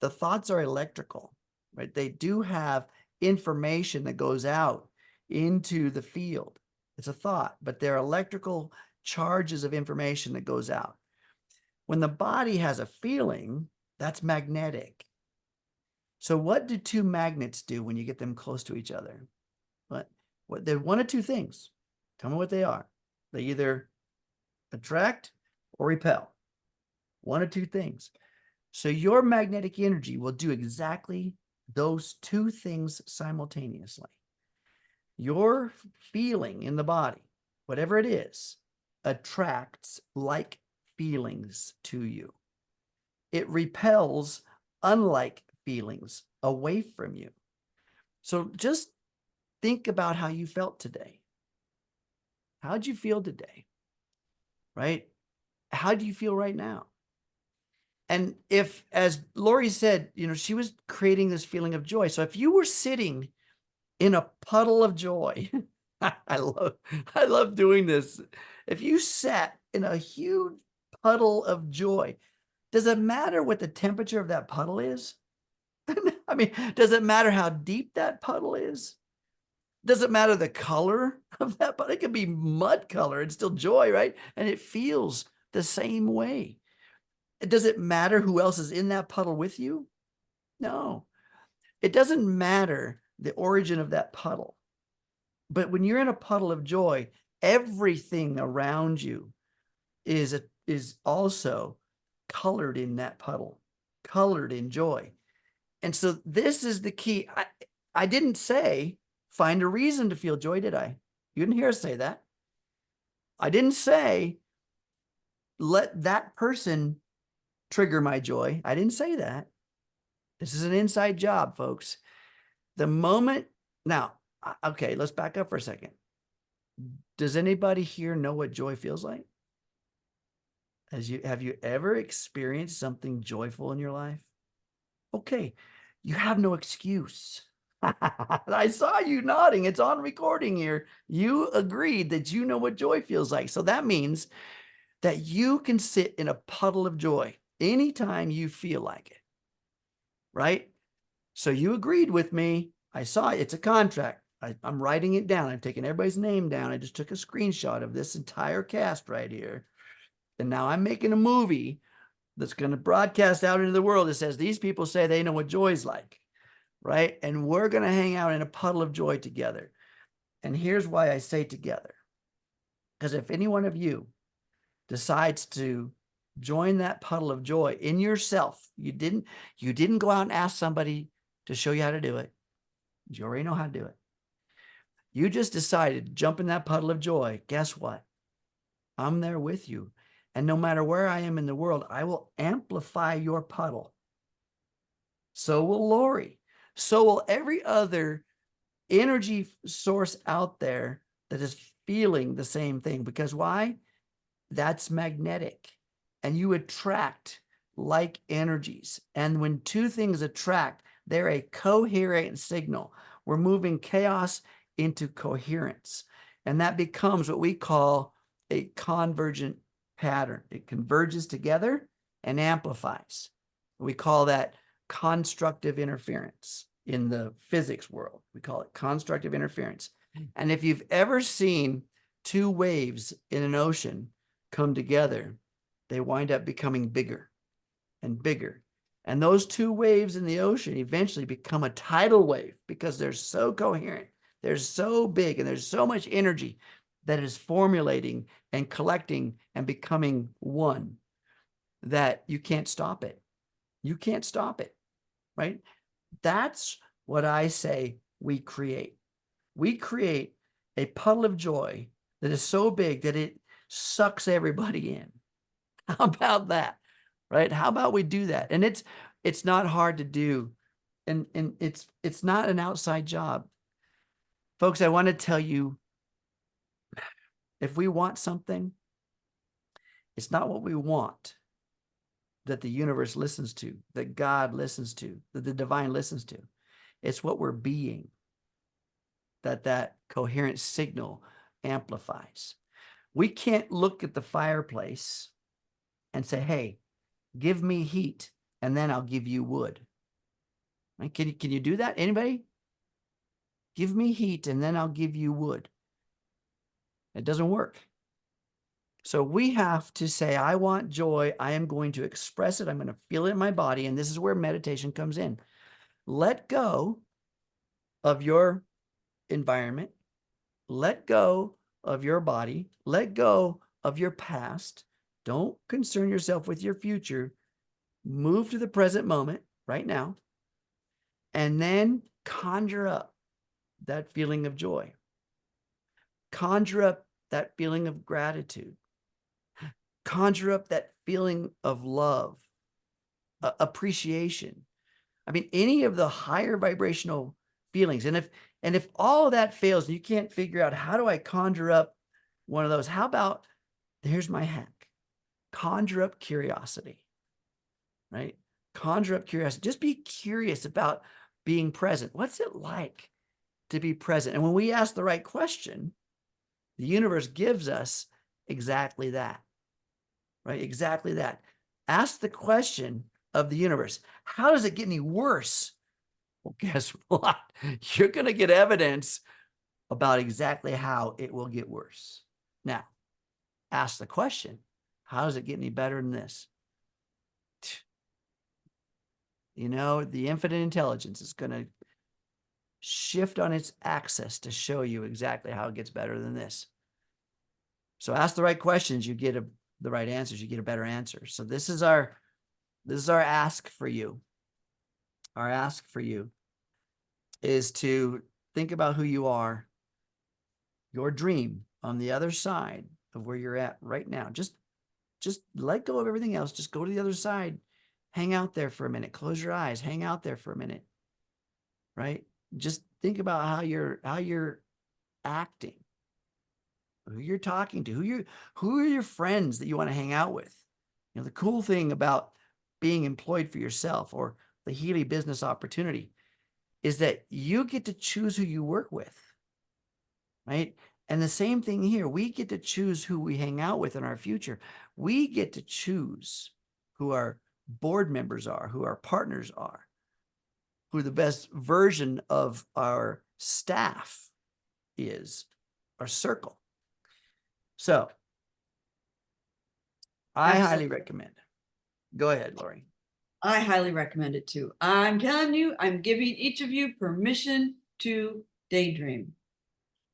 the thoughts are electrical, right? They do have information that goes out into the field. It's a thought, but they're electrical charges of information that goes out. When the body has a feeling, that's magnetic. So what do two magnets do when you get them close to each other? What they're one of two things. Tell me what they are. They either attract or repel. One of two things. So your magnetic energy will do exactly those two things simultaneously. Your feeling in the body, whatever it is, attracts like feelings to you. It repels unlike feelings away from you. So just think about how you felt today. How'd you feel today? Right? How do you feel right now? And if, as Lori said, she was creating this feeling of joy. So if you were sitting in a puddle of joy, I love doing this. If you sat in a huge puddle of joy, does it matter what the temperature of that puddle is? I mean, does it matter how deep that puddle is? Does it matter the color of that puddle? It could be mud color. It's still joy, right? And it feels the same way. Does it matter who else is in that puddle with you? No. It doesn't matter the origin of that puddle. But when you're in a puddle of joy, everything around you is also colored in that puddle, colored in joy. And so this is the key. I didn't say find a reason to feel joy, did I? You didn't hear us say that. I didn't say let that person trigger my joy. I didn't say that. This is an inside job, folks. The moment now, okay, let's back up for a second. Does anybody here know what joy feels like? Have you ever experienced something joyful in your life? Okay, you have no excuse. I saw you nodding. It's on recording here. You agreed that you know what joy feels like. So that means that you can sit in a puddle of joy anytime you feel like it, right? So you agreed with me. I saw it. It's a contract. I'm writing it down. I'm taking everybody's name down. I just took a screenshot of this entire cast right here. And now I'm making a movie that's going to broadcast out into the world that says these people say they know what joy's like, right? And we're going to hang out in a puddle of joy together. And here's why I say together. Because if any one of you decides to join that puddle of joy in yourself, you didn't go out and ask somebody to show you how to do it. You already know how to do it. You just decided to jump in that puddle of joy. Guess what? I'm there with you. And no matter where I am in the world, I will amplify your puddle. So will Lori. So will every other energy source out there that is feeling the same thing. Because why? That's magnetic. And you attract like energies. And when two things attract, they're a coherent signal. We're moving chaos into coherence. And that becomes what we call a convergent pattern. It converges together and amplifies. We call that constructive interference in the physics world. We call it constructive interference. And if you've ever seen two waves in an ocean come together, they wind up becoming bigger and bigger. And those two waves in the ocean eventually become a tidal wave because they're so coherent, they're so big, and there's so much energy that is formulating and collecting and becoming one that you can't stop it. You can't stop it, right? That's what I say we create. We create a puddle of joy that is so big that it sucks everybody in. How about that? Right? How about we do that? And it's not hard to do. And it's not an outside job. Folks, I want to tell you, if we want something, it's not what we want that the universe listens to, that God listens to, that the divine listens to. It's what we're being that coherent signal amplifies. We can't look at the fireplace and say, hey, give me heat, and then I'll give you wood. Right? Can you do that? Anybody? Give me heat, and then I'll give you wood. It doesn't work. So we have to say, I want joy. I am going to express it. I'm going to feel it in my body. And this is where meditation comes in. let go of your environment, let go of your body, let go of your past. Don't concern yourself with your future. Move to the present moment right now, and then conjure up that feeling of joy. Conjure up that feeling of gratitude. Conjure up that feeling of love, appreciation. I mean, any of the higher vibrational feelings. And if all of that fails and you can't figure out, how do I conjure up one of those? How about, here's my hack. Conjure up curiosity, right? Conjure up curiosity. Just be curious about being present. What's it like to be present? And when we ask the right question, the universe gives us exactly that, right? Exactly that. Ask the question of the universe, how does it get any worse? Well, guess what? You're going to get evidence about exactly how it will get worse. Now, ask the question, how does it get any better than this? You know, the infinite intelligence is going to shift on its axis to show you exactly how it gets better than this. So ask the right questions, you get the right answers, you get a better answer. So this is our ask for you. Our ask for you is to think about who you are, your dream on the other side of where you're at right now. Just let go of everything else. Just go to the other side. Hang out there for a minute. Close your eyes. Hang out there for a minute. Right? Just think about how you're acting, who you're talking to, who are your friends that you want to hang out with. You know, the cool thing about being employed for yourself, or the Healy business opportunity, is that you get to choose who you work with, right? And the same thing here, we get to choose who we hang out with in our future. We get to choose who our board members are, who our partners are, who the best version of our staff is, our circle. So I highly recommend. Go ahead, Lori. I highly recommend it too. I'm telling you, I'm giving each of you permission to daydream,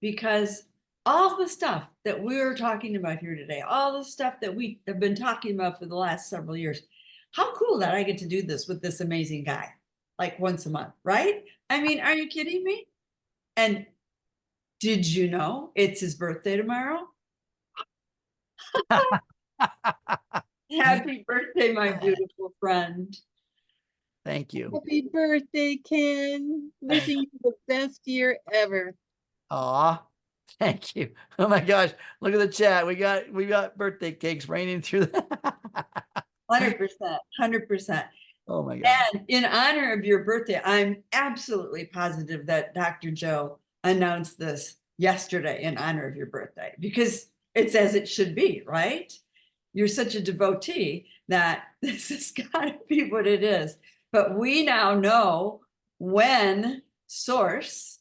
because all the stuff that we're talking about here today, all the stuff that we have been talking about for the last several years, how cool that I get to do this with this amazing guy, like once a month, right? I mean, are you kidding me? And did you know it's his birthday tomorrow? Happy birthday, my beautiful friend. Thank you. Happy birthday, Ken. Wishing you the best year ever. Aw, thank you. Oh my gosh. Look at the chat. We got birthday cakes raining through that. 100%, 100%. Oh my God. And in honor of your birthday, I'm absolutely positive that Dr. Joe announced this yesterday in honor of your birthday, because it's as it should be, right? You're such a devotee that this has got to be what it is. But we now know when Source,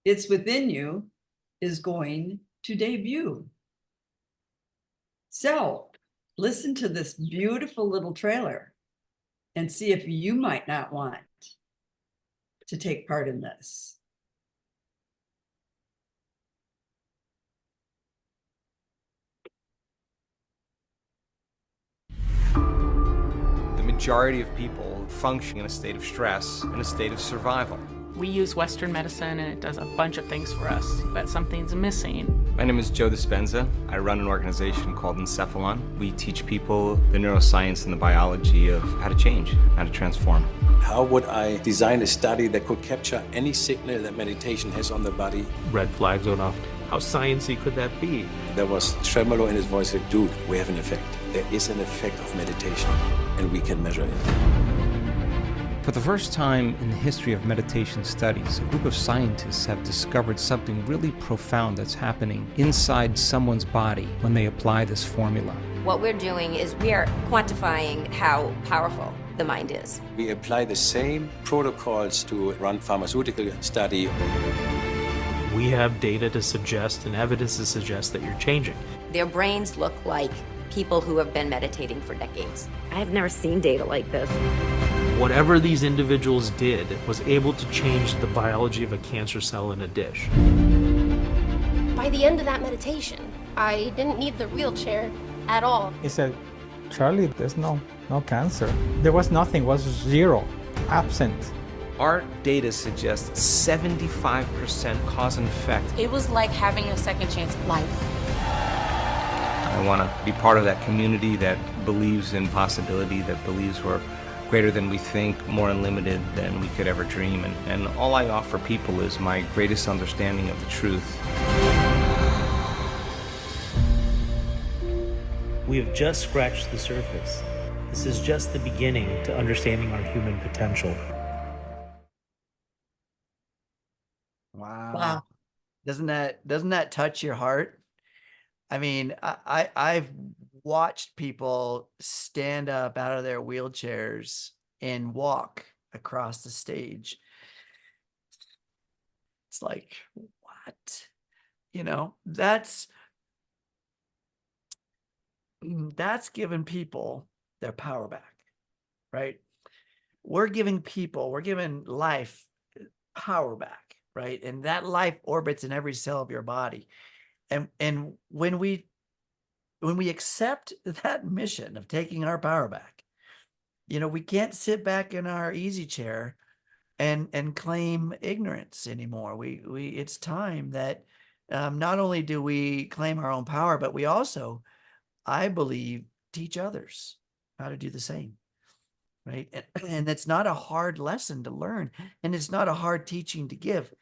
it's within you, is going to debut. So listen to this beautiful little trailer and see if you might not want to take part in this. The majority of people function in a state of stress, in a state of survival. We use Western medicine and it does a bunch of things for us, but something's missing. My name is Joe Dispenza. I run an organization called Encephalon. We teach people the neuroscience and the biology of how to change, how to transform. How would I design a study that could capture any signal that meditation has on the body? Red flags went off. How sciencey could that be? There was tremolo in his voice, like, dude, we have an effect. There is an effect of meditation, and we can measure it. For the first time in the history of meditation studies, a group of scientists have discovered something really profound that's happening inside someone's body when they apply this formula. What we're doing is we are quantifying how powerful the mind is. We apply the same protocols to run pharmaceutical study. We have data to suggest and evidence to suggest that you're changing. Their brains look like people who have been meditating for decades. I've never seen data like this. Whatever these individuals did was able to change the biology of a cancer cell in a dish. By the end of that meditation, I didn't need the wheelchair at all. He said, Charlie, there's no cancer. There was nothing, it was zero, absent. Our data suggests 75% cause and effect. It was like having a second chance at life. I want to be part of that community that believes in possibility, that believes we're greater than we think, more unlimited than we could ever dream. And all I offer people is my greatest understanding of the truth. We have just scratched the surface. This is just the beginning to understanding our human potential. Wow. Doesn't that touch your heart? I mean, I've watched people stand up out of their wheelchairs and walk across the stage. It's like, what? You know, that's giving people their power back, right? We're giving life power back, right? And that life orbits in every cell of your body. And when we accept that mission of taking our power back, you know, we can't sit back in our easy chair and claim ignorance anymore. It's time that not only do we claim our own power, but we also, I believe, teach others how to do the same, right? And it's not a hard lesson to learn, and it's not a hard teaching to give.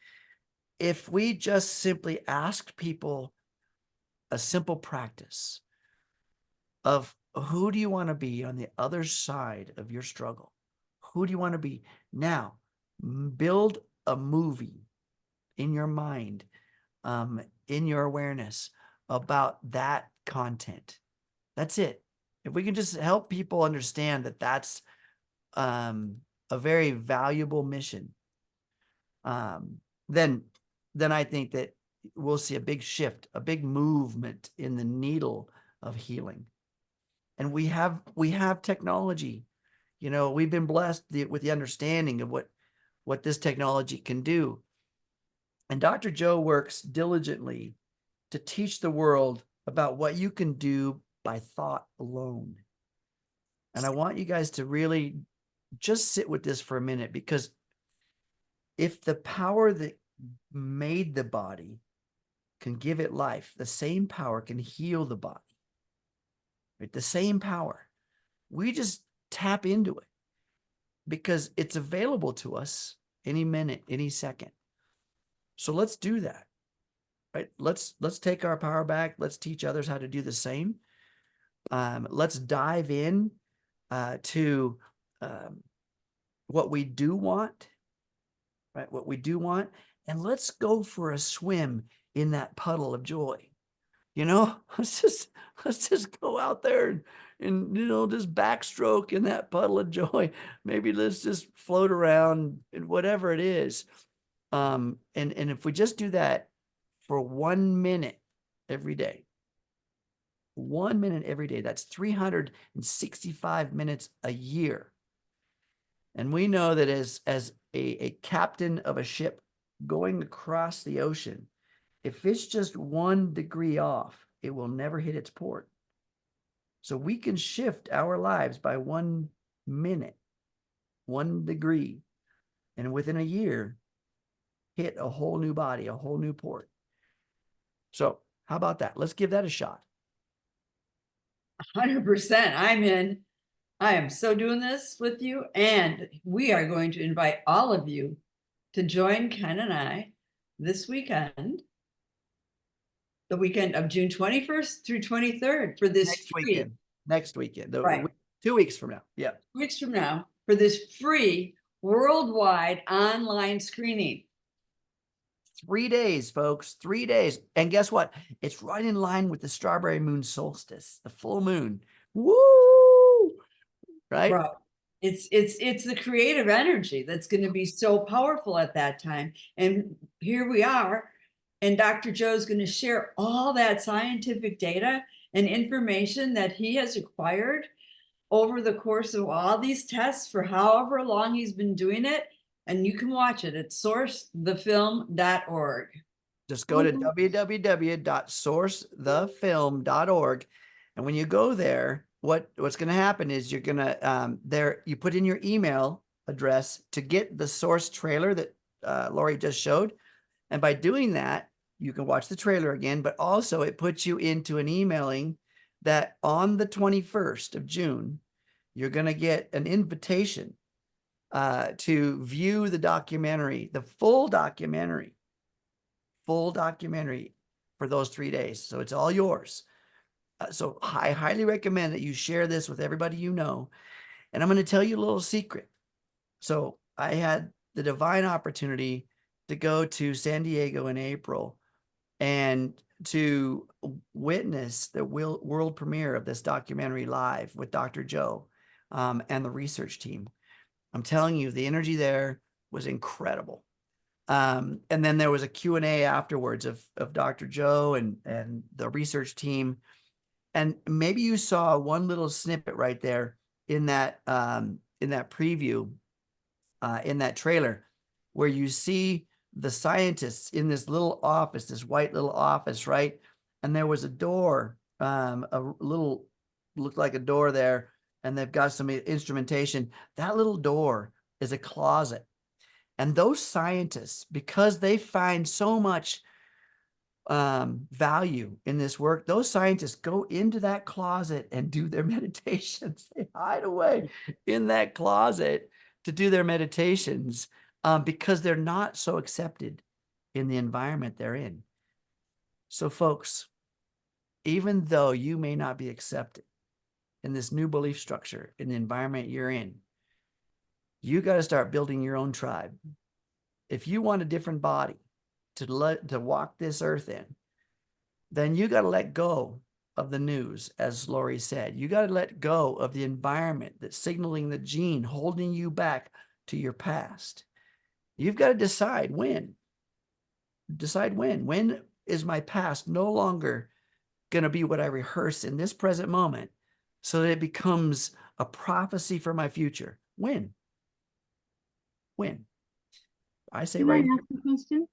If we just simply ask people a simple practice of who do you want to be on the other side of your struggle? Who do you want to be? Now, build a movie in your mind, in your awareness about that content. That's it. If we can just help people understand that that's a very valuable mission, then I think that we'll see a big shift, a big movement in the needle of healing. And we have technology. You know, we've been blessed with the understanding of what this technology can do. And Dr. Joe works diligently to teach the world about what you can do by thought alone. And I want you guys to really just sit with this for a minute, because if the power that made the body can give it life, the same power can heal the body. Right? The same power. We just tap into it because it's available to us any minute, any second. So let's do that. Right? Let's take our power back. Let's teach others how to do the same. Let's dive in to what we do want, right? What we do want, and let's go for a swim in that puddle of joy. You know, let's just go out there and you know, just backstroke in that puddle of joy. Maybe let's just float around in whatever it is. And if we just do that for 1 minute every day, 1 minute every day, that's 365 minutes a year. And we know that as a captain of a ship going across the ocean, if it's just 1 degree off, it will never hit its port. So we can shift our lives by 1 minute, 1 degree, and within a year, hit a whole new body, a whole new port. So how about that? Let's give that a shot. 100%. I'm in. I am so doing this with you. And we are going to invite all of you to join Ken and I this weekend, the weekend of June 21st through 23rd for this Next weekend. Right. 2 weeks from now. Yeah. 2 weeks from now for this free worldwide online screening. 3 days, folks, 3 days. And guess what? It's right in line with the strawberry moon solstice, the full moon. Woo! Right? Right. It's the creative energy that's going to be so powerful at that time. And here we are. And Dr. Joe's going to share all that scientific data and information that he has acquired over the course of all these tests for however long he's been doing it. And you can watch it at sourcethefilm.org. Just go to www.sourcethefilm.org. And when you go there, what's going to happen is you're going to, you put in your email address to get the source trailer that Lori just showed. And by doing that, you can watch the trailer again, but also it puts you into an emailing that on the 21st of June, you're going to get an invitation to view the documentary, the full documentary for those 3 days. So it's all yours. So I highly recommend that you share this with everybody you know. And I'm going to tell you a little secret. So I had the divine opportunity to go to San Diego in April and to witness the world premiere of this documentary live with Dr. Joe and the research team. I'm telling you, the energy there was incredible. And then there was a Q&A afterwards of Dr. Joe and the research team. And maybe you saw one little snippet right there in that preview, in that trailer, where you see the scientists in this little office, this white little office, right? And there was a door, looked like a door there, and they've got some instrumentation. That little door is a closet. And those scientists, because they find so much value in this work, those scientists go into that closet and do their meditations. They hide away in that closet to do their meditations because they're not so accepted in the environment they're in. So folks, even though you may not be accepted in this new belief structure, in the environment you're in, you got to start building your own tribe. If you want a different body to walk this earth in, then you got to let go of the news, as Lori said. You got to let go of the environment that's signaling the gene, holding you back to your past. You've got to decide when. Decide when. When is my past no longer going to be what I rehearse in this present moment so that it becomes a prophecy for my future? When? When? I say Can right I now. ask a question?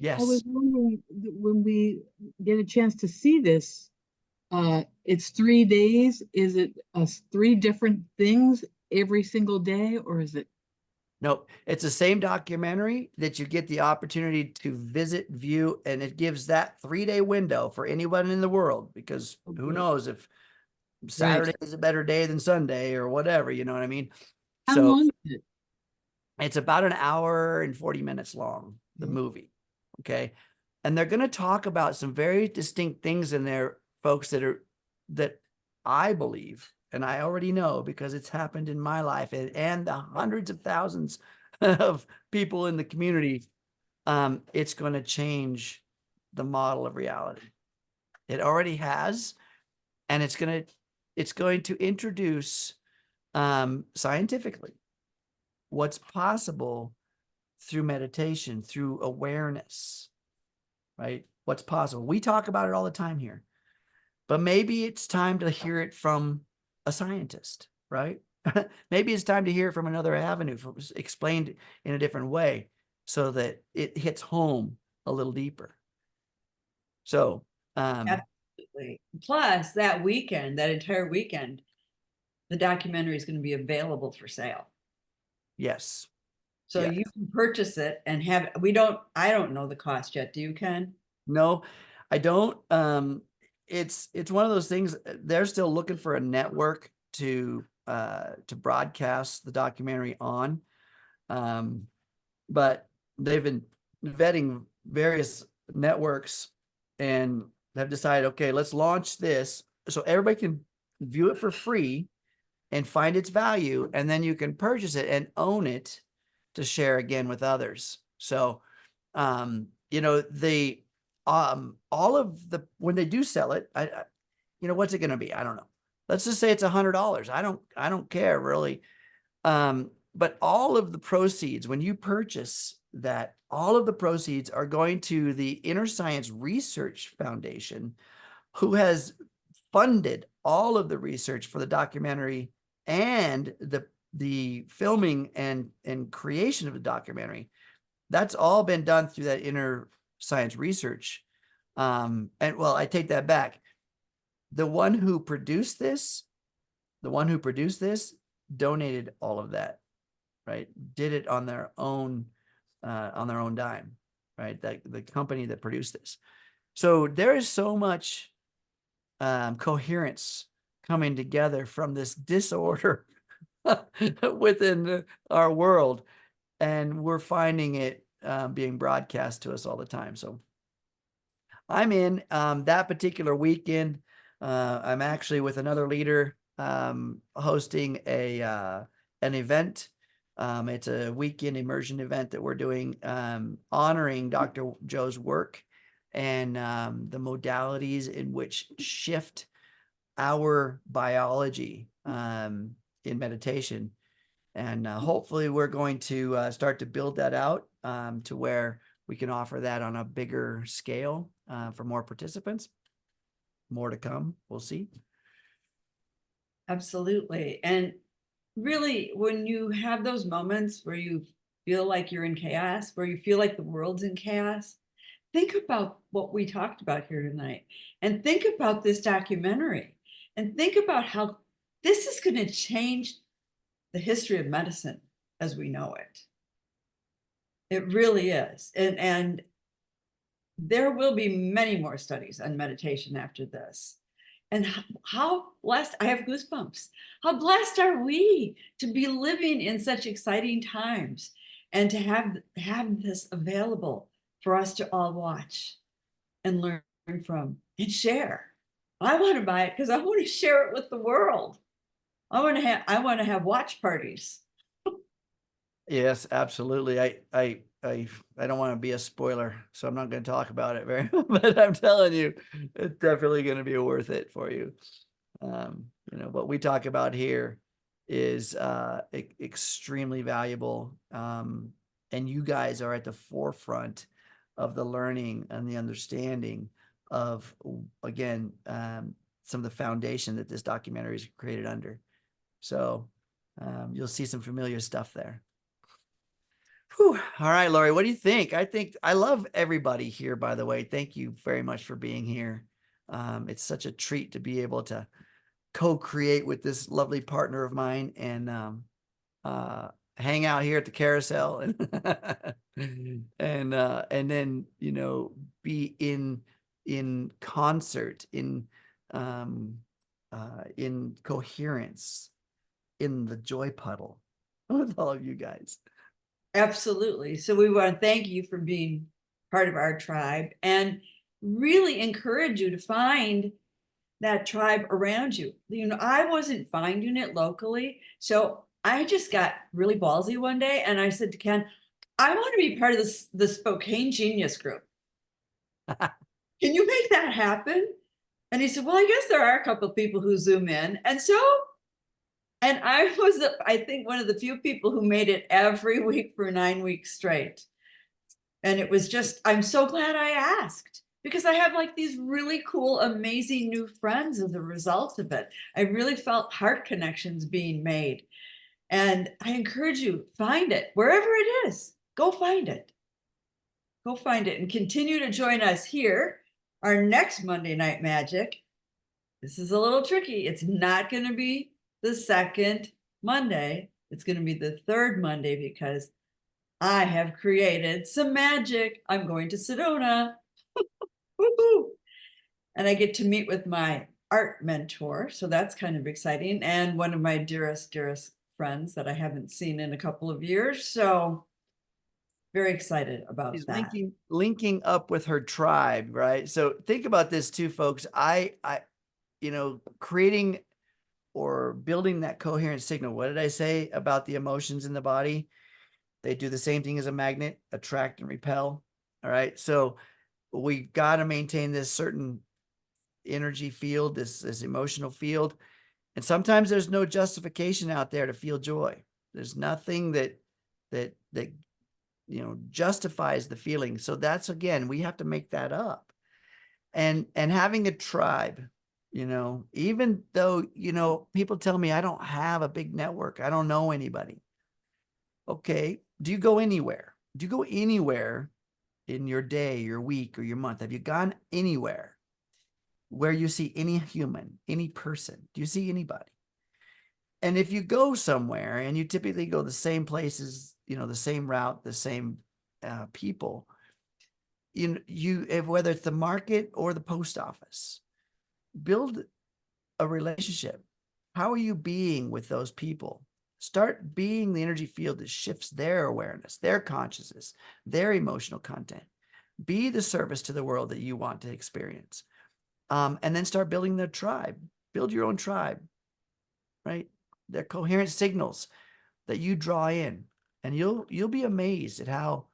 Yes. I was wondering, when we get a chance to see this, it's 3 days. Is it 3 different things every single day, or is it? Nope. It's the same documentary that you get the opportunity to visit, view, and it gives that 3-day window for anyone in the world, because who knows if Saturday is a better day than Sunday or whatever, you know what I mean? How long is it? It's about an hour and 40 minutes long, the movie. Okay. And they're going to talk about some very distinct things in there, folks, that I believe, and I already know because it's happened in my life and the hundreds of thousands of people in the community. It's going to change the model of reality. It already has, and it's going to introduce scientifically what's possible through meditation, through awareness, right? What's possible. We talk about it all the time here, but maybe it's time to hear it from a scientist, right? Maybe it's time to hear it from another avenue, explained in a different way so that it hits home a little deeper. So, absolutely. Plus that entire weekend, the documentary is going to be available for sale. Yes. So you can purchase it and have, I don't know the cost yet. Do you, Ken? No, I don't. It's one of those things. They're still looking for a network to broadcast the documentary on. But they've been vetting various networks and have decided, okay, let's launch this so everybody can view it for free and find its value, and then you can purchase it and own it to share again with others. So, you know, all of the, when they do sell it, what's it going to be? I don't know. Let's just say it's $100. I don't care really. But all of the proceeds, when you purchase that, all of the proceeds are going to the Inner Science Research Foundation, who has funded all of the research for the documentary and the filming and creation of the documentary, that's all been done through that inner science research. And well, I take that back. The one who produced this donated all of that, right? Did it on their own dime, right? The company that produced this. So there is so much coherence coming together from this disorder within our world, and we're finding it being broadcast to us all the time. So I'm in that particular weekend. I'm actually with another leader hosting an event. It's a weekend immersion event that we're doing, honoring Dr. Joe's work and the modalities in which shift our biology in meditation. And hopefully we're going to start to build that out to where we can offer that on a bigger scale for more participants. More to come. We'll see. Absolutely. And really, when you have those moments where you feel like you're in chaos, where you feel like the world's in chaos, think about what we talked about here tonight, and think about this documentary, and think about how this is going to change the history of medicine as we know it. It really is. And there will be many more studies on meditation after this. And how blessed, I have goosebumps. How blessed are we to be living in such exciting times and to have this available for us to all watch and learn from and share. I want to buy it because I want to share it with the world. I want to have watch parties. Yes, absolutely. I don't want to be a spoiler, so I'm not going to talk about it very, but I'm telling you, it's definitely going to be worth it for you. What we talk about here is extremely valuable. And you guys are at the forefront of the learning and the understanding of, again, some of the foundation that this documentary is created under. So you'll see some familiar stuff there. Whew. All right, Lori, what do you think? I love everybody here, by the way. Thank you very much for being here. It's such a treat to be able to co-create with this lovely partner of mine and hang out here at the carousel and and then be in concert, in coherence, in the joy puddle with all of you guys. Absolutely. So we want to thank you for being part of our tribe and really encourage you to find that tribe around you. I wasn't finding it locally. So I just got really ballsy one day and I said to Ken, I want to be part of the Spokane Genius Group. Can you make that happen? And he said, well, I guess there are a couple of people who Zoom in. And I was, I think, one of the few people who made it every week for 9 weeks straight. And it was just, I'm so glad I asked because I have like these really cool, amazing new friends as a result of it. I really felt heart connections being made. And I encourage you, find it wherever it is. Go find it. Go find it and continue to join us here. Our next Monday Night Magic. This is a little tricky. It's not going to be the second Monday. It's going to be the third Monday because I have created some magic. I'm going to Sedona. And I get to meet with my art mentor. So that's kind of exciting. And one of my dearest friends that I haven't seen in a couple of years. So very excited about She's that. Linking up with her tribe, right? So think about this too, folks. I creating or building that coherent signal. What did I say about the emotions in the body? They do the same thing as a magnet, attract and repel. All right. So we got to maintain this certain energy field, this emotional field. And sometimes there's no justification out there to feel joy. There's nothing that justifies the feeling. So that's, again, we have to make that up. And having a tribe You know, even though, you know, people tell me I don't have a big network, I don't know anybody. Okay, do you go anywhere? Do you go anywhere in your day, your week, or your month? Have you gone anywhere where you see any human, any person? Do you see anybody? And if you go somewhere and you typically go the same places, you know, the same route, the same people, whether it's the market or the post office, build a relationship. How are you being with those people? Start being the energy field that shifts their awareness, their consciousness, their emotional content. Be the service to the world that you want to experience. And then start building their tribe. Build your own tribe, right? They're coherent signals that you draw in, and you'll be amazed at how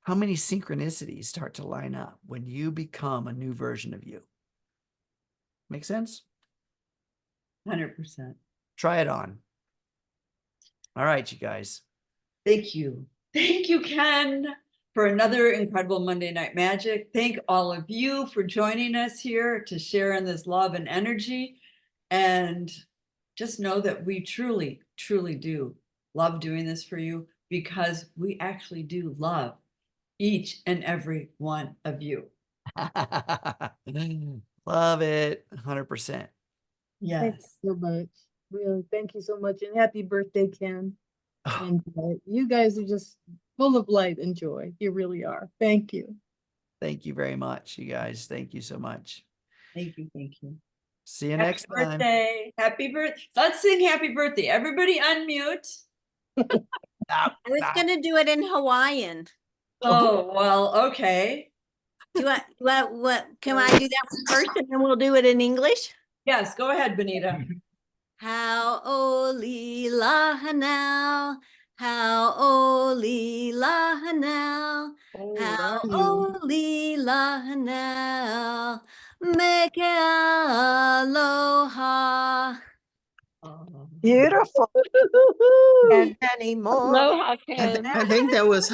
many synchronicities start to line up when you become a new version of you. Make sense? 100%. Try it on. All right, you guys. Thank you. Thank you, Ken, for another incredible Monday Night Magic. Thank all of you for joining us here to share in this love and energy. And just know that we truly, truly do love doing this for you, because we actually do love each and every one of you. Love it. 100%. Yes. Thank you so much. Really, thank you so much. And happy birthday, Ken. And you guys are just full of light and joy. You really are. Thank you. Thank you very much, you guys. Thank you so much. Thank you. Thank you. See you Happy next time. birthday. Happy birthday. Let's sing happy birthday. Everybody unmute. I was gonna do it in Hawaiian. Oh, well, okay. Do I what can I do that one first and then we'll do it in English? Yes, go ahead, Benita. How oli lahanau, how oli lahanau, how oli lahanau, meke aloha. Beautiful. And anymore. Aloha, Ken. I think that was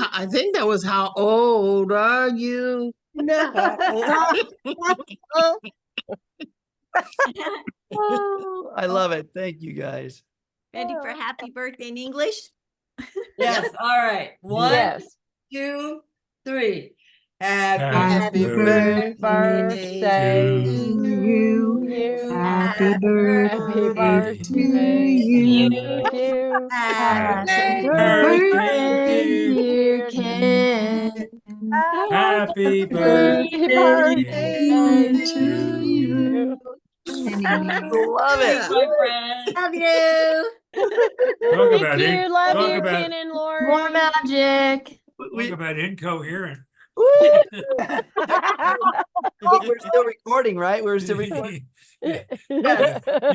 how old are you? No. Oh, I love it. Thank you guys. Ready for happy birthday in English? Yes. All right. One, Yes. 2, 3. Happy Happy birthday to you. Happy Happy birthday to you. Happy birthday, dear Ken. Happy birthday to you. Love it. my friend. Love you. Thank you. Love you, Ken and Lori. More magic. We, about incoherent. but we're still recording, right? We're still recording. Yes. You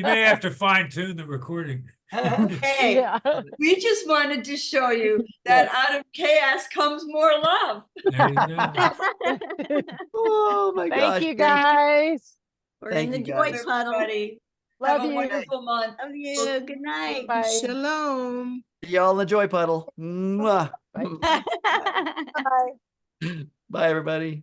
may have to fine tune the recording. Okay. Yeah. We just wanted to show you that out of chaos comes more love. There you go. Oh my gosh. Thank you, guys. We're Thank in the you, joy guys. puddle. Everybody. Love Have a you. wonderful month. Love you. Good night. Bye. Shalom. See y'all in the joy puddle. Mwah. Bye. Bye, everybody.